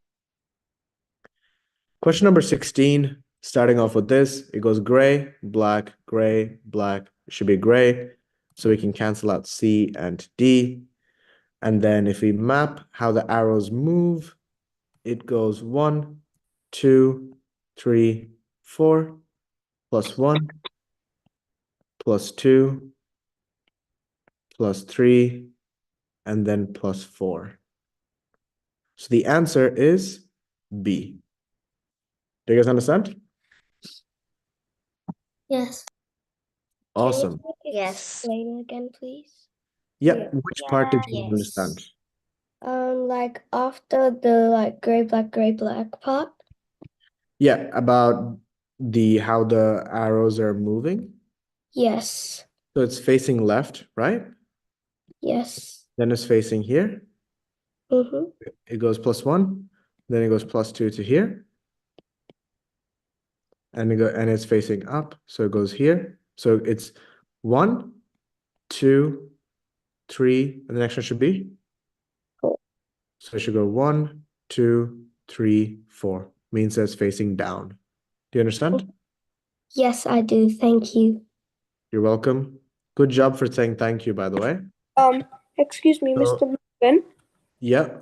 Speaker 1: Question number 16, starting off with this, it goes gray, black, gray, black. It should be gray. So we can cancel out C and D. And then if we map how the arrows move, it goes 1, 2, 3, 4, +1, +2, +3, and then +4. So the answer is B. Do you guys understand?
Speaker 8: Yes.
Speaker 1: Awesome.
Speaker 3: Yes.
Speaker 8: Explain again, please.
Speaker 1: Yep. Which part did you
Speaker 3: Yes.
Speaker 1: understand?
Speaker 8: Like after the gray black part.
Speaker 1: Yeah, about how the arrows are moving.
Speaker 8: Yes.
Speaker 1: So it's facing left, right?
Speaker 8: Yes.
Speaker 1: Then it's facing here.
Speaker 8: Mm-hmm.
Speaker 1: It goes +1, then it goes +2 to here. And it's facing up, so it goes here. So it's 1, 2, 3, and the next one should be
Speaker 8: 4.
Speaker 1: So it should go 1, 2, 3, 4. Means that it's facing down. Do you understand?
Speaker 8: Yes, I do. Thank you.
Speaker 1: You're welcome. Good job for saying thank you, by the way.
Speaker 9: Excuse me,
Speaker 1: So-
Speaker 9: Mr. Morgan.
Speaker 1: Yeah.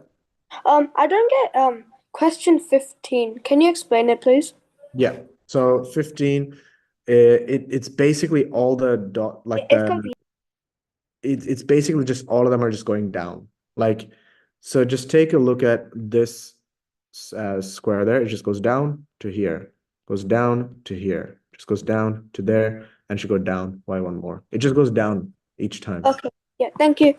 Speaker 9: I don't get question 15. Can you explain it, please?
Speaker 1: Yeah. So 15, it's basically all the dot, like
Speaker 9: It's
Speaker 1: the
Speaker 9: confusing.
Speaker 1: it's basically just all of them are just going down. Like, so just take a look at this square there. It just goes down to here, goes down to here, just goes down to there, and should go down by one more. It just goes down each time.
Speaker 9: Okay. Yeah. Thank you.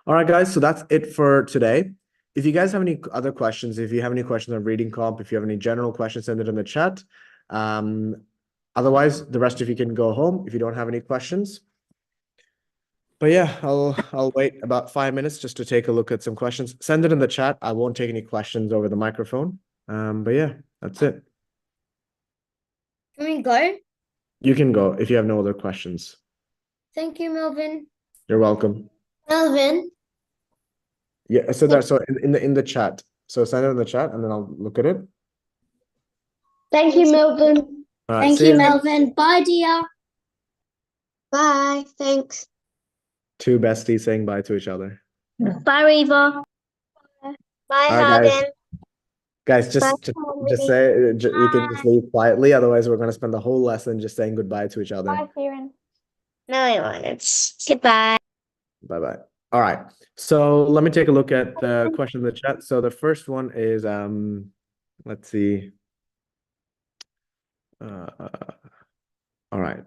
Speaker 1: All right, guys. So that's it for today. If you guys have any other questions, if you have any questions on reading comp, if you have any general questions, send it in the chat. Otherwise, the rest of you can go home if you don't have any questions. But yeah, I'll wait about 5 minutes just to take a look at some questions. Send it in the chat. I won't take any questions over the microphone. But yeah, that's it.
Speaker 3: Can we go?
Speaker 1: You can go if you have no other questions.
Speaker 3: Thank you, Melvin.
Speaker 1: You're welcome.
Speaker 3: Melvin.
Speaker 1: Yeah, so that so in the chat. So send it in the chat and then I'll look at it.
Speaker 3: Thank you, Melvin.
Speaker 1: All right,
Speaker 6: Thank
Speaker 1: see
Speaker 6: you,
Speaker 1: ya.
Speaker 6: Melvin. Bye, dear.
Speaker 3: Bye. Thanks.
Speaker 1: Two besties saying bye to each other.
Speaker 6: Bye, Reva.
Speaker 3: Bye,
Speaker 1: All right,
Speaker 3: Harden.
Speaker 1: Guys,
Speaker 3: Bye,
Speaker 1: just say you can just leave quietly. Otherwise, we're gonna spend the whole lesson just saying goodbye to each other.
Speaker 3: Kieran. No, we won't. It's goodbye.
Speaker 1: Bye bye. All right. So let me take a look at the question in the chat. So the first one is let's see. All right.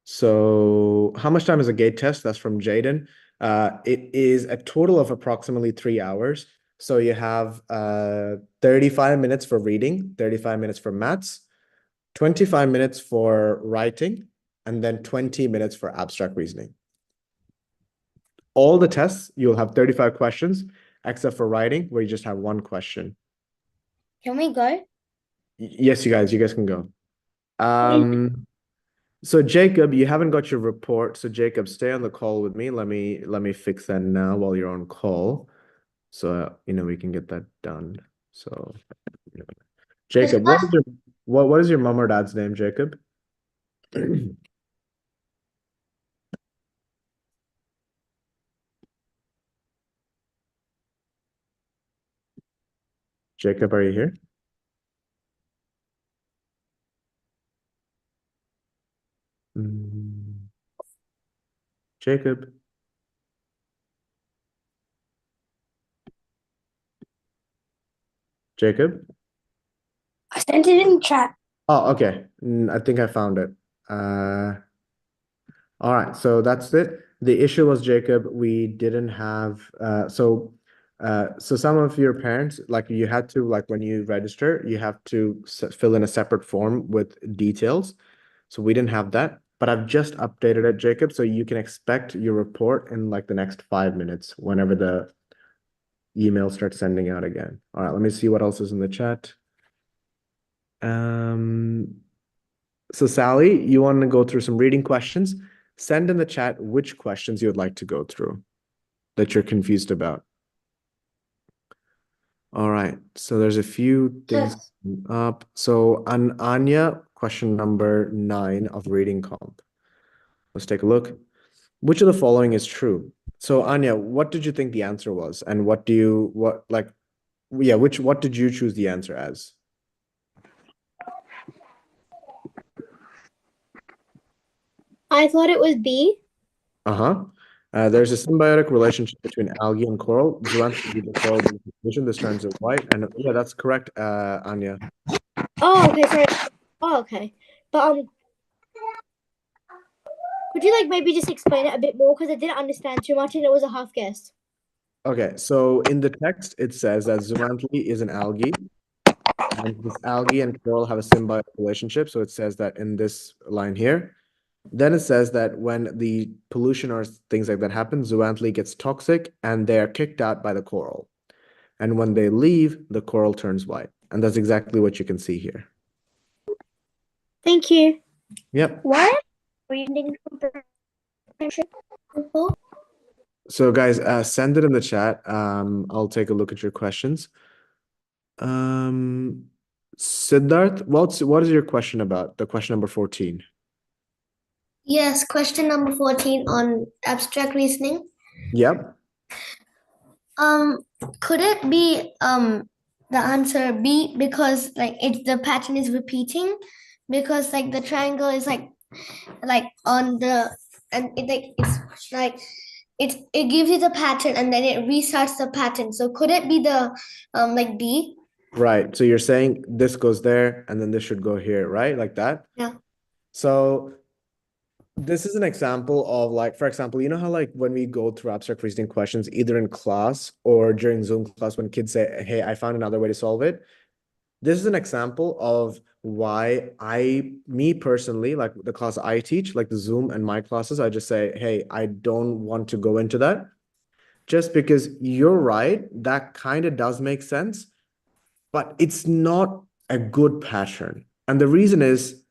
Speaker 1: So how much time is a gate test? That's from Jaden. It is a total of approximately 3 hours. So you have 35 minutes for reading, 35 minutes for maths, 25 minutes for writing, and then 20 minutes for abstract reasoning. All the tests, you'll have 35 questions, except for writing, where you just have one question.
Speaker 3: Can we go?
Speaker 1: Yes, you guys can go. So Jacob, you haven't got your report. So Jacob, stay on the call with me. Let me fix that now while you're on call. So we can get that done. So Jacob, what is your mom or dad's name, Jacob? Jacob, are you here? Jacob. Jacob?
Speaker 8: I sent it in the chat.
Speaker 1: Oh, okay. I think I found it. All right, so that's it. The issue was, Jacob, we didn't have so some of your parents, like you had to, like when you register, you have to fill in a separate form with details. So we didn't have that, but I've just updated it, Jacob. So you can expect your report in like the next 5 minutes whenever the email starts sending out again. All right, let me see what else is in the chat. So Sally, you want to go through some reading questions? Send in the chat which questions you would like to go through that you're confused about. All right, so there's a few things up. So on Anya, question number 9 of reading comp. Let's take a look. Which of the following is true? So Anya, what did you think the answer was? And what did you choose the answer as?
Speaker 8: I thought it was B.
Speaker 1: There's a symbiotic relationship between algae and coral. Zooanthropy, the coral distribution, this turns it white. And yeah, that's correct, Anya.
Speaker 8: Oh, okay, sorry. Oh, okay. But could you like maybe just explain it a bit more, because I didn't understand too much and it was a half guess.
Speaker 1: Okay, so in the text it says that zooanthropy is an algae, and this algae and coral have a symbiotic relationship. So it says that in this line here. Then it says that when the pollution or things like that happen, zooanthropy gets toxic and they're kicked out by the coral. And when they leave, the coral turns white. And that's exactly what you can see here.
Speaker 8: Thank you.
Speaker 1: Yep.
Speaker 8: What? Reading comprehension.
Speaker 1: So guys, send it in the chat. I'll take a look at your questions. Siddharth, what is your question about? The question number 14.
Speaker 3: Yes, question number 14 on abstract reasoning.
Speaker 1: Yep.
Speaker 3: Could it be the answer B, because like the pattern is repeating, because like the triangle is like on the and it's like it gives you the pattern and then it restarts the pattern. So could it be the like B?
Speaker 1: Right. So you're saying this goes there and then this should go here, right? Like that?
Speaker 3: Yeah.
Speaker 1: So this is an example of like, for example, you know how like when we go through abstract reasoning questions, either in class or during Zoom class, when kids say, hey, I found another way to solve it. This is an example of why me personally, like the class I teach, like the Zoom and my classes, I just say, hey, I don't want to go into that. Just because you're right, that kind of does make sense, but it's not a good pattern. And the reason is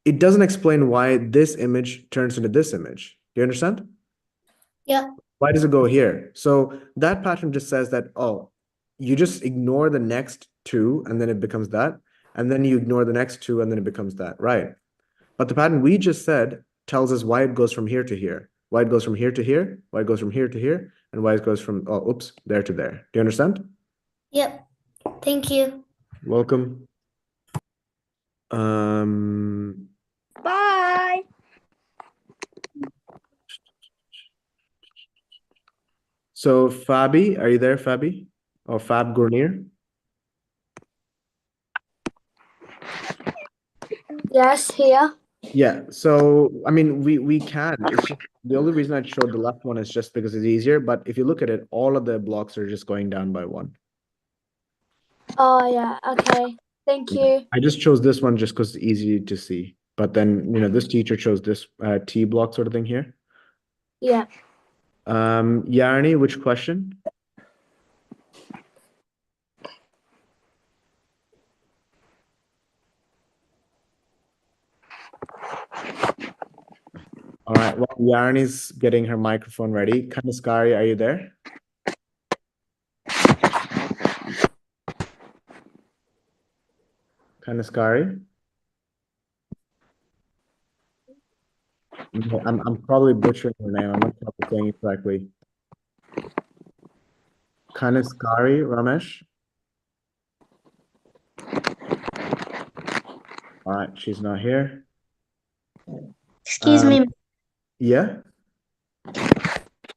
Speaker 1: it doesn't explain why this image turns into this image. Do you understand?
Speaker 3: Yeah.
Speaker 1: Why does it go here? So that pattern just says that, oh, you just ignore the next two and then it becomes that. And then you ignore the next two and then it becomes that, right? But the pattern we just said tells us why it goes from here to here, why it goes from here to here, why it goes from here to here, and why it goes from, oh, oops, there to there. Do you understand?
Speaker 3: Yep. Thank you.
Speaker 1: Welcome.
Speaker 8: Bye.
Speaker 1: So Fabi, are you there, Fabi? Or Fab Gournier?
Speaker 9: Yes, here.
Speaker 1: Yeah, so I mean we can. It's just, the only reason I showed the left one is just because it's easier, but if you look at it, all of the blocks are just going down by one.
Speaker 9: Oh, yeah. Okay. Thank you.
Speaker 1: I just chose this one just because it's easy to see. But then, this teacher chose this T block sort of thing here.
Speaker 9: Yeah.
Speaker 1: Yarni, which question? All right, well, Yarni's getting her microphone ready. Kanaskari, are you there? Kanaskari? Okay, I'm probably butchering her name. I'm not probably saying it correctly. Kanaskari, Ramesh? All right, she's not here.
Speaker 3: Excuse me.
Speaker 1: Yeah?
Speaker 3: Can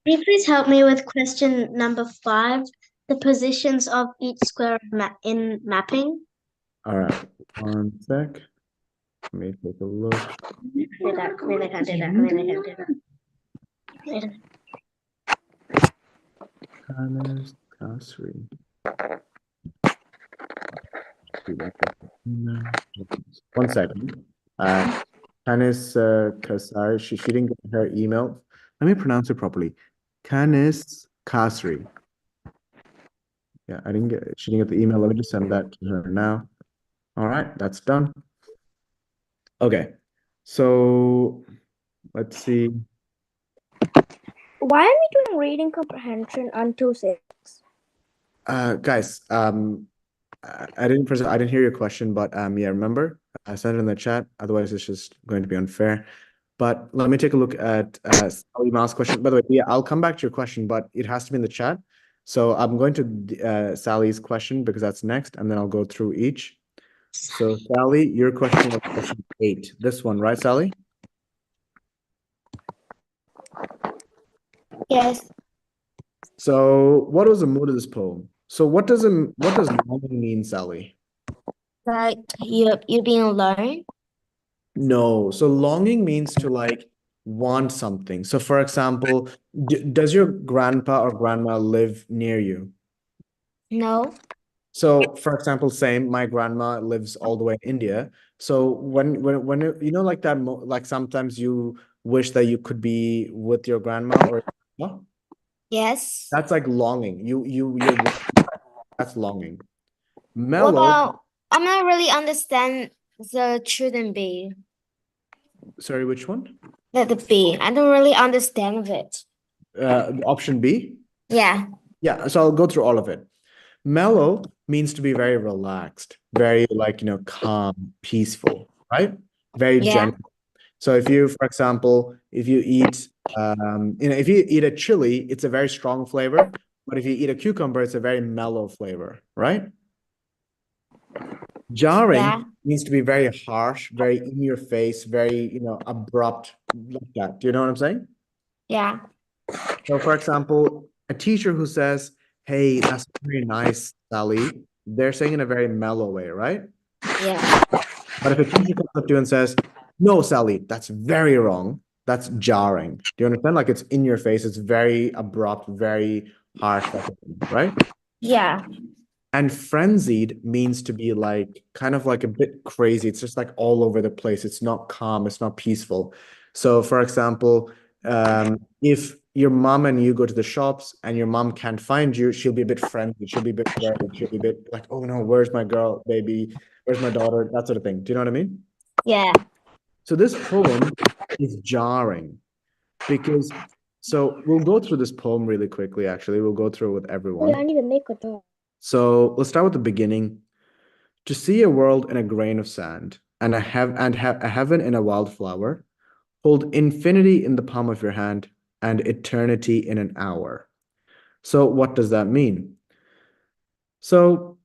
Speaker 3: you please help me with question number 5? The positions of each square in mapping.
Speaker 1: All right, one sec. Let me take a look. Kanaskari. One second. Canis Kasari, she didn't get her email. Let me pronounce it properly. Canis Kasri. Yeah, she didn't get the email. Let me just send that to her now. All right, that's done. Okay, so let's see.
Speaker 8: Why are we doing reading comprehension until 6?
Speaker 1: Guys, I didn't hear your question, but yeah, remember, I sent it in the chat. Otherwise, it's just going to be unfair. But let me take a look at Sally Ma's question. By the way, yeah, I'll come back to your question, but it has to be in the chat. So I'm going to Sally's question because that's next, and then I'll go through each. So Sally, your question was question 8. This one, right, Sally?
Speaker 8: Yes.
Speaker 1: So what was the mood of this poem? So what does longing mean, Sally?
Speaker 3: Like you're being alone.
Speaker 1: No, so longing means to like want something. So for example, does your grandpa or grandma live near you?
Speaker 3: No.
Speaker 1: So for example, same, my grandma lives all the way in India. So when like that, like sometimes you wish that you could be with your grandma or
Speaker 3: Yes.
Speaker 1: that's like longing. That's longing.
Speaker 3: What
Speaker 1: Mellow,
Speaker 3: about, I'm not really understand the shouldn't be.
Speaker 1: sorry, which one?
Speaker 3: The B. I don't really understand it.
Speaker 1: Option B?
Speaker 3: Yeah.
Speaker 1: Yeah, so I'll go through all of it. Mellow means to be very relaxed, very like, calm, peaceful, right? Very
Speaker 3: Yeah.
Speaker 1: gentle. So if you, for example, if you eat, if you eat a chili, it's a very strong flavor. But if you eat a cucumber, it's a very mellow flavor, right? Jarring
Speaker 3: Yeah.
Speaker 1: means to be very harsh, very in your face, very, abrupt, like that. Do you know what I'm saying?
Speaker 8: Yeah.
Speaker 1: So, for example, a teacher who says, "Hey, that's very nice, Sally," they're saying in a very mellow way, right?
Speaker 8: Yeah.
Speaker 1: But if a teacher comes up to you and says, "No, Sally, that's very wrong," that's jarring. Do you understand? Like it's in your face, it's very abrupt, very harsh, type of thing, right?
Speaker 8: Yeah.
Speaker 1: And frenzied means to be like kind of like a bit crazy. It's just like all over the place. It's not calm, it's not peaceful. So, for example, if your mom and you go to the shops and your mom can't find you, she'll be a bit frenzied. She'll be a bit worried. She'll be a bit like, "Oh no, where's my girl, baby? Where's my daughter?" That sort of thing. Do you know what I mean?
Speaker 8: Yeah.
Speaker 1: So this poem is jarring because, so we'll go through this poem really quickly, actually. We'll go through it with everyone.
Speaker 8: I need to make a dog.
Speaker 1: So let's start with the beginning. To see a world in a grain of sand and a heaven in a wildflower, hold infinity in the palm of your hand and eternity in an hour. So what does that mean? So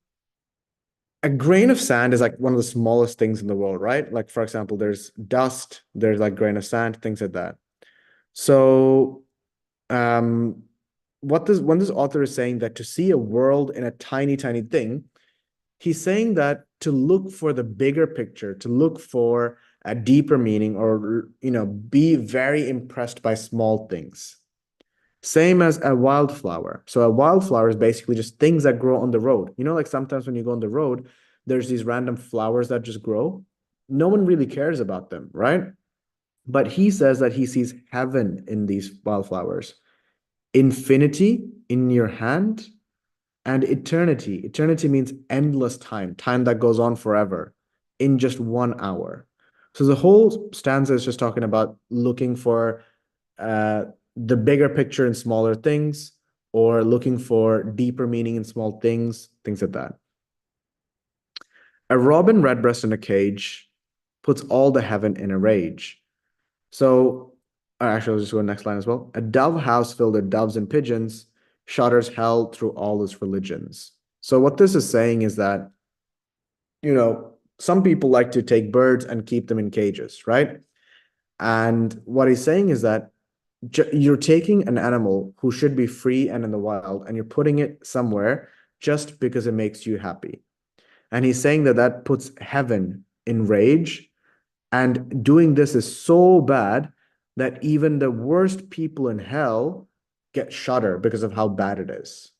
Speaker 1: a grain of sand is like one of the smallest things in the world, right? Like, for example, there's dust, there's like grain of sand, things like that. So um when this author is saying that to see a world in a tiny, tiny thing, he's saying that to look for the bigger picture, to look for a deeper meaning, or be very impressed by small things. Same as a wildflower. So a wildflower is basically just things that grow on the road. Like sometimes when you go on the road, there's these random flowers that just grow. No one really cares about them, right? But he says that he sees heaven in these wildflowers, infinity in your hand, and eternity. Eternity means endless time, time that goes on forever, in just 1 hour. So the whole stanza is just talking about looking for uh, the bigger picture in smaller things, or looking for deeper meaning in small things like that. A robin redbreast in a cage puts all the heaven in a rage. So, actually, I'll just go to the next line as well. A dove house filled with doves and pigeons shudders hell through all its religions. So, what this is saying is that, some people like to take birds and keep them in cages, right? And what he's saying is that you're taking an animal who should be free and in the wild, and you're putting it somewhere just because it makes you happy. And he's saying that that puts heaven in rage, and doing this is so bad that even the worst people in hell get shudder because of how bad it is.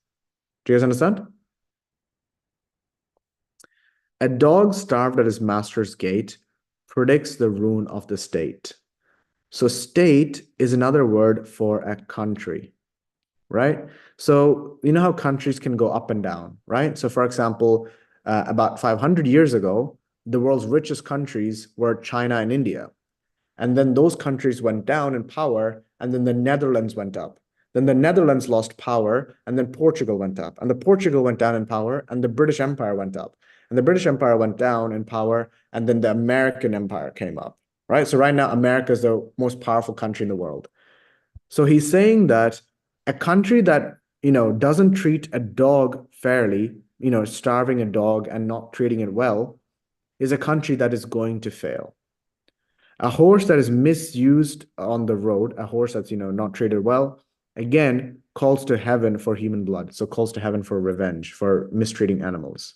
Speaker 1: Do you guys understand? A dog starved at his master's gate predicts the ruin of the state. So state is another word for a country, right? So you know how countries can go up and down, right? So for example, about 500 years ago, the world's richest countries were China and India. And then those countries went down in power, and then the Netherlands went up. Then the Netherlands lost power, and then Portugal went up. And the Portugal went down in power, and the British Empire went up. And the British Empire went down in power, and then the American Empire came up, right? So right now, America is the most powerful country in the world. So he's saying that a country that, doesn't treat a dog fairly, starving a dog and not treating it well, is a country that is going to fail. A horse that is misused on the road, a horse that's, not treated well, again, calls to heaven for human blood. So calls to heaven for revenge, for mistreating animals.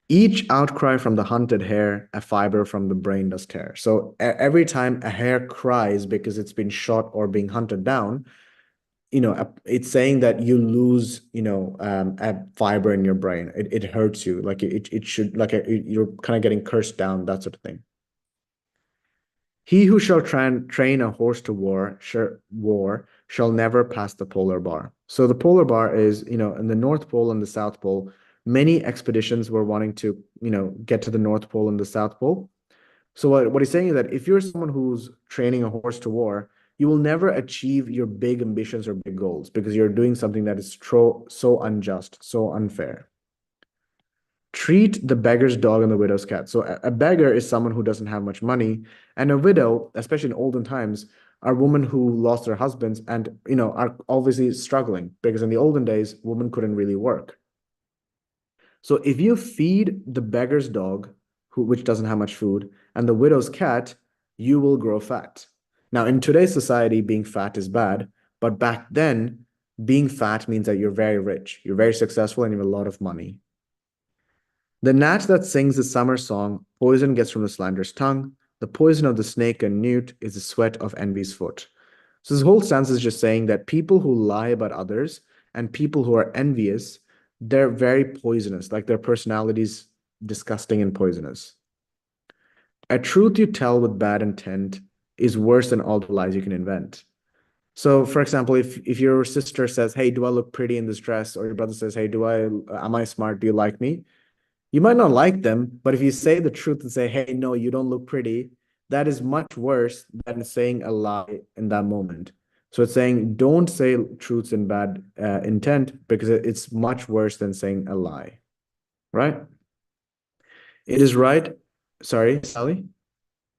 Speaker 1: Each outcry from the hunted hare, a fiber from the brain does tear. So every time a hare cries because it's been shot or being hunted down, it's saying that you lose, a fiber in your brain. It hurts you. Like it should, like you're kind of getting cursed down, that sort of thing. He who shall train a horse to war shall never pass the polar bar. So the polar bar is, in the North Pole and the South Pole, many expeditions were wanting to, get to the North Pole and the South Pole. So what he's saying is that if you're someone who's training a horse to war, you will never achieve your big ambitions or big goals because you're doing something that is so unjust, so unfair. Treat the beggar's dog and the widow's cat. So a beggar is someone who doesn't have much money, and a widow, especially in olden times, are women who lost their husbands and are obviously struggling because in the olden days, women couldn't really work. So if you feed the beggar's dog, which doesn't have much food, and the widow's cat, you will grow fat. Now, in today's society, being fat is bad, but back then, being fat means that you're very rich, you're very successful, and you have a lot of money. The gnat that sings the summer song, poison gets from the slander's tongue. The poison of the snake and newt is the sweat of envy's foot. So this whole stanza is just saying that people who lie about others and people who are envious, they're very poisonous, like their personality's disgusting and poisonous. A truth you tell with bad intent is worse than all the lies you can invent. So, for example, if your sister says, "Hey, do I look pretty in this dress?" or your brother says, "Hey, am I smart? Do you like me?" You might not like them, but if you say the truth and say, "Hey, no, you don't look pretty," that is much worse than saying a lie in that moment. So it's saying don't say truths in bad intent because it's much worse than saying a lie, right? It is right. Sorry, Sally.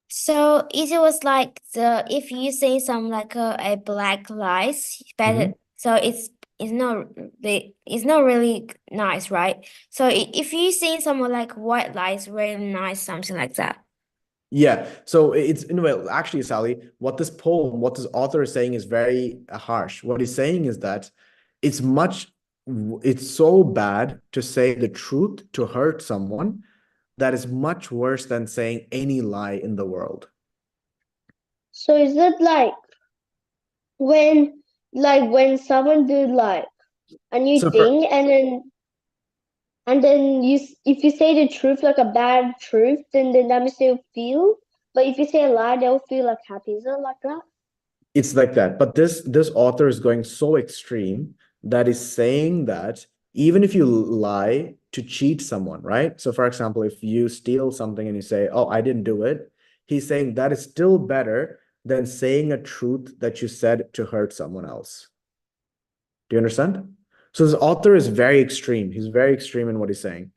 Speaker 8: So it was like if you say some like a black lies, better. So it's not really nice, right? So if you say some like white lies, really nice, something like that.
Speaker 1: Yeah, so it's in a way, actually, Sally, what this author is saying is very harsh. What he's saying is that it's so bad to say the truth to hurt someone that is much worse than saying any lie in the world.
Speaker 3: So is it like when someone do like a new
Speaker 1: So
Speaker 3: thing and then if you say the truth, like a bad truth, then that means they'll feel. But if you say a lie, they'll feel like happy. Is it like that?
Speaker 1: It's like that. But this author is going so extreme that is saying that even if you lie to cheat someone, right? So for example, if you steal something and you say, "Oh, I didn't do it," he's saying that is still better than saying a truth that you said to hurt someone else. Do you understand? So this author is very extreme. He's very extreme in what he's saying.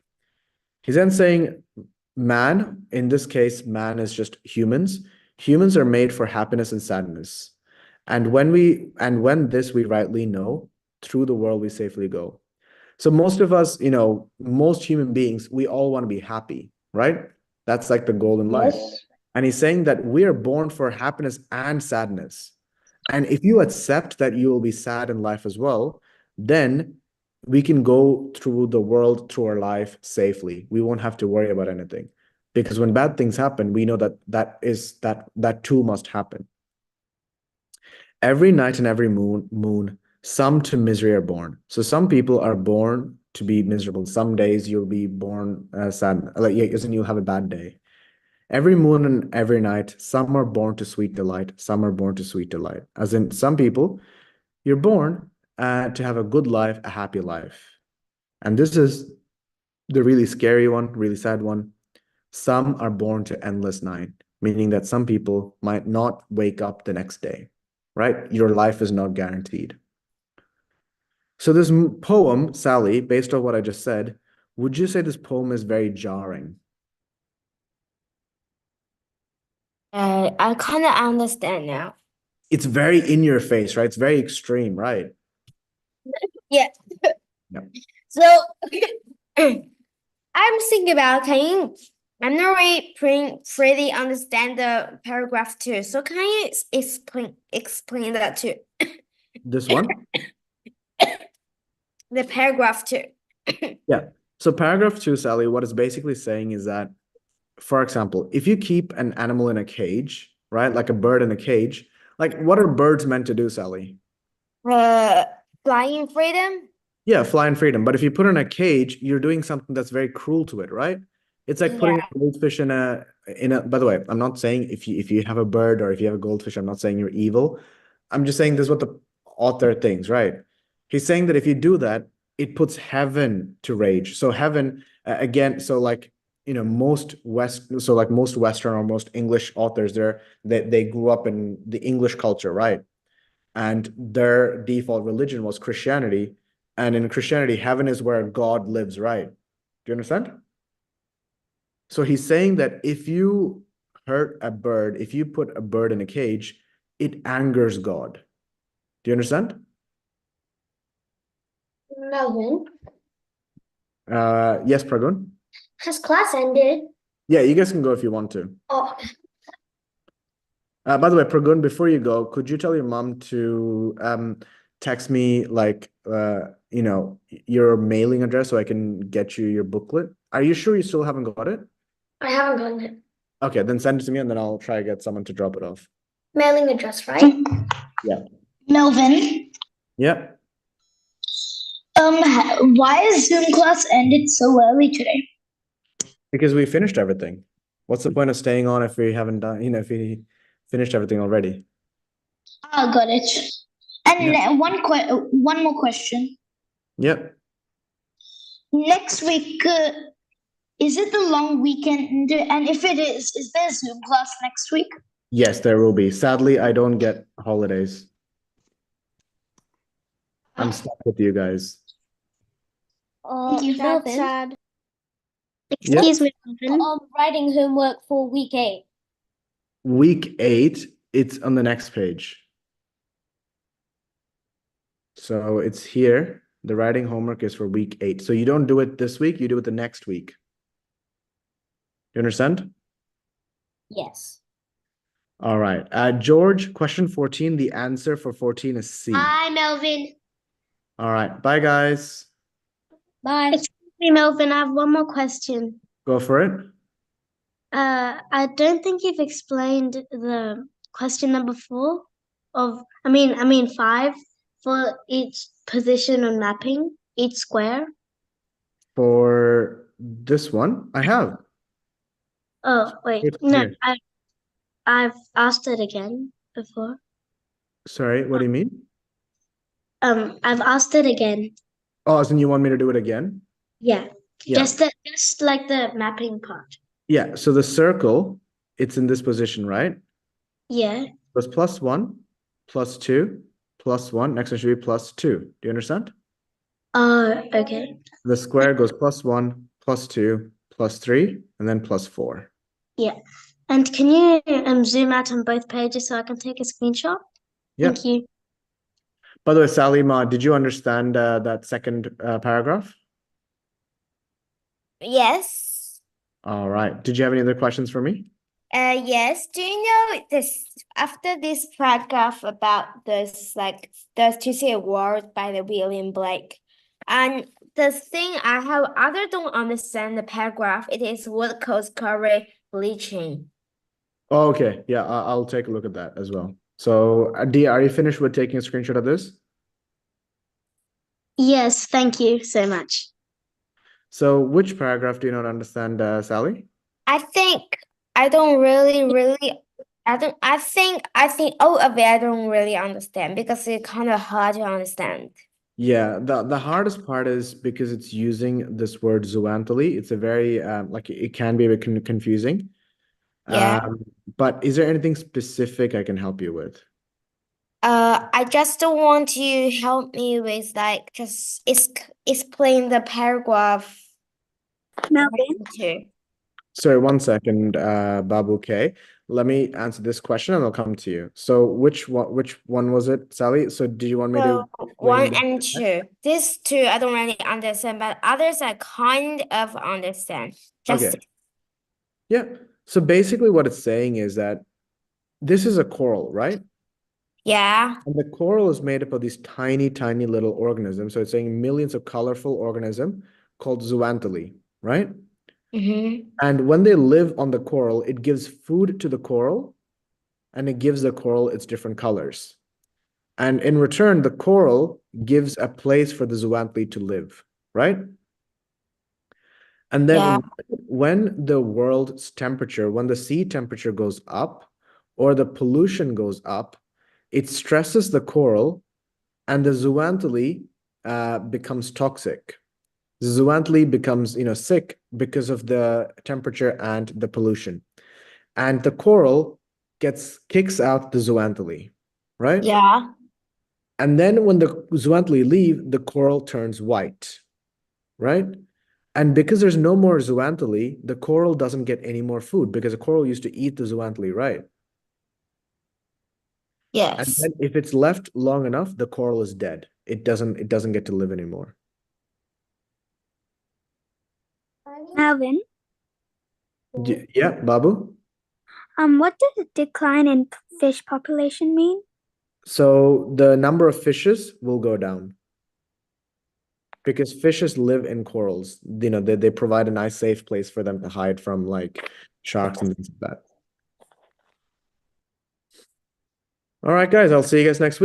Speaker 1: He's then saying man, in this case, man is just humans. Humans are made for happiness and sadness. And when this we rightly know, through the world we safely go. So most of us, most human beings, we all want to be happy, right? That's like the goal in life.
Speaker 3: Yes.
Speaker 1: And he's saying that we are born for happiness and sadness. And if you accept that you will be sad in life as well, then we can go through the world, through our life safely. We won't have to worry about anything. Because when bad things happen, we know that too must happen. Every night and every moon, some to misery are born. So some people are born to be miserable. Some days you'll be born sad, like you'll have a bad day. Every moon and every night, some are born to sweet delight, some are born to sweet delight. As in, some people, you're born to have a good life, a happy life. And this is the really scary one, really sad one. Some are born to endless night, meaning that some people might not wake up the next day, right? Your life is not guaranteed. So this poem, Sally, based on what I just said, would you say this poem is very jarring?
Speaker 8: I kind of understand now.
Speaker 1: It's very in your face, right? It's very extreme, right?
Speaker 8: Yeah.
Speaker 1: Yeah.
Speaker 8: So I'm thinking about I'm not really pretty understand the paragraph 2. So can you explain that too?
Speaker 1: This one?
Speaker 8: The paragraph 2.
Speaker 1: Yeah. So paragraph 2, Sally, what it's basically saying is that, for example, if you keep an animal in a cage, right? Like a bird in a cage, like what are birds meant to do, Sally?
Speaker 8: Flying freedom?
Speaker 1: Yeah, fly in freedom. But if you put it in a cage, you're doing something that's very cruel to it, right? It's like putting a goldfish in a by the way, I'm not saying if you have a bird or if you have a goldfish, I'm not saying you're evil. I'm just saying this is what the author thinks, right? He's saying that if you do that, it puts heaven to rage. So heaven, again, so like most Western or most English authors, they grew up in the English culture, right? And their default religion was Christianity. And in Christianity, heaven is where God lives, right? Do you understand? So he's saying that if you hurt a bird, if you put a bird in a cage, it angers God. Do you understand?
Speaker 3: Melvin,
Speaker 1: Yes, Pragun?
Speaker 6: Has class ended?
Speaker 1: Yeah, you guys can go if you want to.
Speaker 6: Oh,
Speaker 1: By the way, Pragun, before you go, could you tell your mom to text me like your mailing address so I can get you your booklet? Are you sure you still haven't got it?
Speaker 6: I haven't gotten it.
Speaker 1: Okay, then send it to me and then I'll try to get someone to drop it off.
Speaker 6: Mailing address, right?
Speaker 1: Yeah.
Speaker 6: Melvin,
Speaker 1: Yeah.
Speaker 6: why is Zoom class ended so early today?
Speaker 1: Because we finished everything. What's the point of staying on if we haven't done, if we finished everything already?
Speaker 6: Oh, got it. And
Speaker 1: Yeah.
Speaker 6: one more question.
Speaker 1: Yep.
Speaker 6: Next week, is it the long weekend? And if it is there Zoom class next week?
Speaker 1: Yes, there will be. Sadly, I don't get holidays. I'm stuck with you guys.
Speaker 6: Thank you,
Speaker 8: That's
Speaker 6: Melvin.
Speaker 8: sad.
Speaker 1: Yeah.
Speaker 3: Excuse me, Melvin.
Speaker 6: Writing homework for week 8.
Speaker 1: Week 8, it's on the next page. So it's here. The writing homework is for week 8. So you don't do it this week, you do it the next week. You understand?
Speaker 6: Yes.
Speaker 1: All right. George, question 14. The answer for 14 is C.
Speaker 6: Hi, Melvin.
Speaker 1: All right. Bye, guys.
Speaker 6: Bye.
Speaker 3: Excuse me, Melvin. I have one more question.
Speaker 1: Go for it.
Speaker 3: I don't think you've explained the question number 4 I mean 5 for each position on mapping, each square.
Speaker 1: For this one, I have.
Speaker 3: Oh, wait.
Speaker 1: It's
Speaker 3: No,
Speaker 1: here.
Speaker 3: I've asked it again before.
Speaker 1: Sorry, what do you mean?
Speaker 3: I've asked it again.
Speaker 1: Oh, so you want me to do it again?
Speaker 3: Yeah.
Speaker 1: Yeah.
Speaker 3: Just like the mapping part.
Speaker 1: Yeah. So the circle, it's in this position, right?
Speaker 3: Yeah.
Speaker 1: It was +1, +2, +1. Next one should be +2. Do you understand?
Speaker 3: Okay.
Speaker 1: The square goes +1, +2, +3, and then +4.
Speaker 3: Yeah. And can you zoom out on both pages so I can take a screenshot?
Speaker 1: Yeah.
Speaker 3: Thank you.
Speaker 1: By the way, Salima, did you understand that second paragraph?
Speaker 8: Yes.
Speaker 1: All right. Did you have any other questions for me?
Speaker 8: Yes. Do you know this after this paragraph about this, like the Tuesday Award by the William Blake? And the thing I have other don't understand the paragraph, it is what causes curry bleaching.
Speaker 1: Oh, okay. Yeah, I'll take a look at that as well. So, Dia, are you finished with taking a screenshot of this?
Speaker 3: Yes, thank you so much.
Speaker 1: So, which paragraph do you not understand, Sally?
Speaker 8: I think I don't really I think all of it I don't really understand because it's kind of hard to understand.
Speaker 1: Yeah, the hardest part is because it's using this word zoanthally. It's a very like it can be a bit confusing.
Speaker 8: Yeah.
Speaker 1: But is there anything specific I can help you with?
Speaker 8: I just don't want you to help me with like just explain the paragraph. Too.
Speaker 1: Sorry, one second, Babu K. Let me answer this question and I'll come to you. So which one was it, Sally? So do you want me to
Speaker 8: So
Speaker 1: explain
Speaker 8: 1 and 2. These two I don't really understand, but others I kind of understand. Just
Speaker 1: Okay. Yeah. So basically what it's saying is that this is a coral, right?
Speaker 8: yeah.
Speaker 1: And the coral is made up of these tiny, tiny little organisms. So it's saying millions of colorful organisms called zooanthely, right?
Speaker 8: Mm-hmm.
Speaker 1: And when they live on the coral, it gives food to the coral and it gives the coral its different colors. And in return, the coral gives a place for the zooanthely to live, right? And then
Speaker 8: Yeah.
Speaker 1: when the world's temperature, when the sea temperature goes up or the pollution goes up, it stresses the coral and the zooanthely becomes toxic. The zooanthely becomes, sick because of the temperature and the pollution. And the coral kicks out the zooanthely, right?
Speaker 8: Yeah.
Speaker 1: And then when the zooanthely leave, the coral turns white, right? And because there's no more zooanthely, the coral doesn't get any more food because the coral used to eat the zooanthely, right? And
Speaker 8: Yes.
Speaker 1: then if it's left long enough, the coral is dead. It doesn't get to live anymore.
Speaker 4: Melvin,
Speaker 1: Yeah, Babu.
Speaker 4: what does decline in fish population mean?
Speaker 1: So the number of fishes will go down because fishes live in corals. You know, they provide a nice safe place for them to hide from like sharks and things like that. All right, guys, I'll see you guys next week.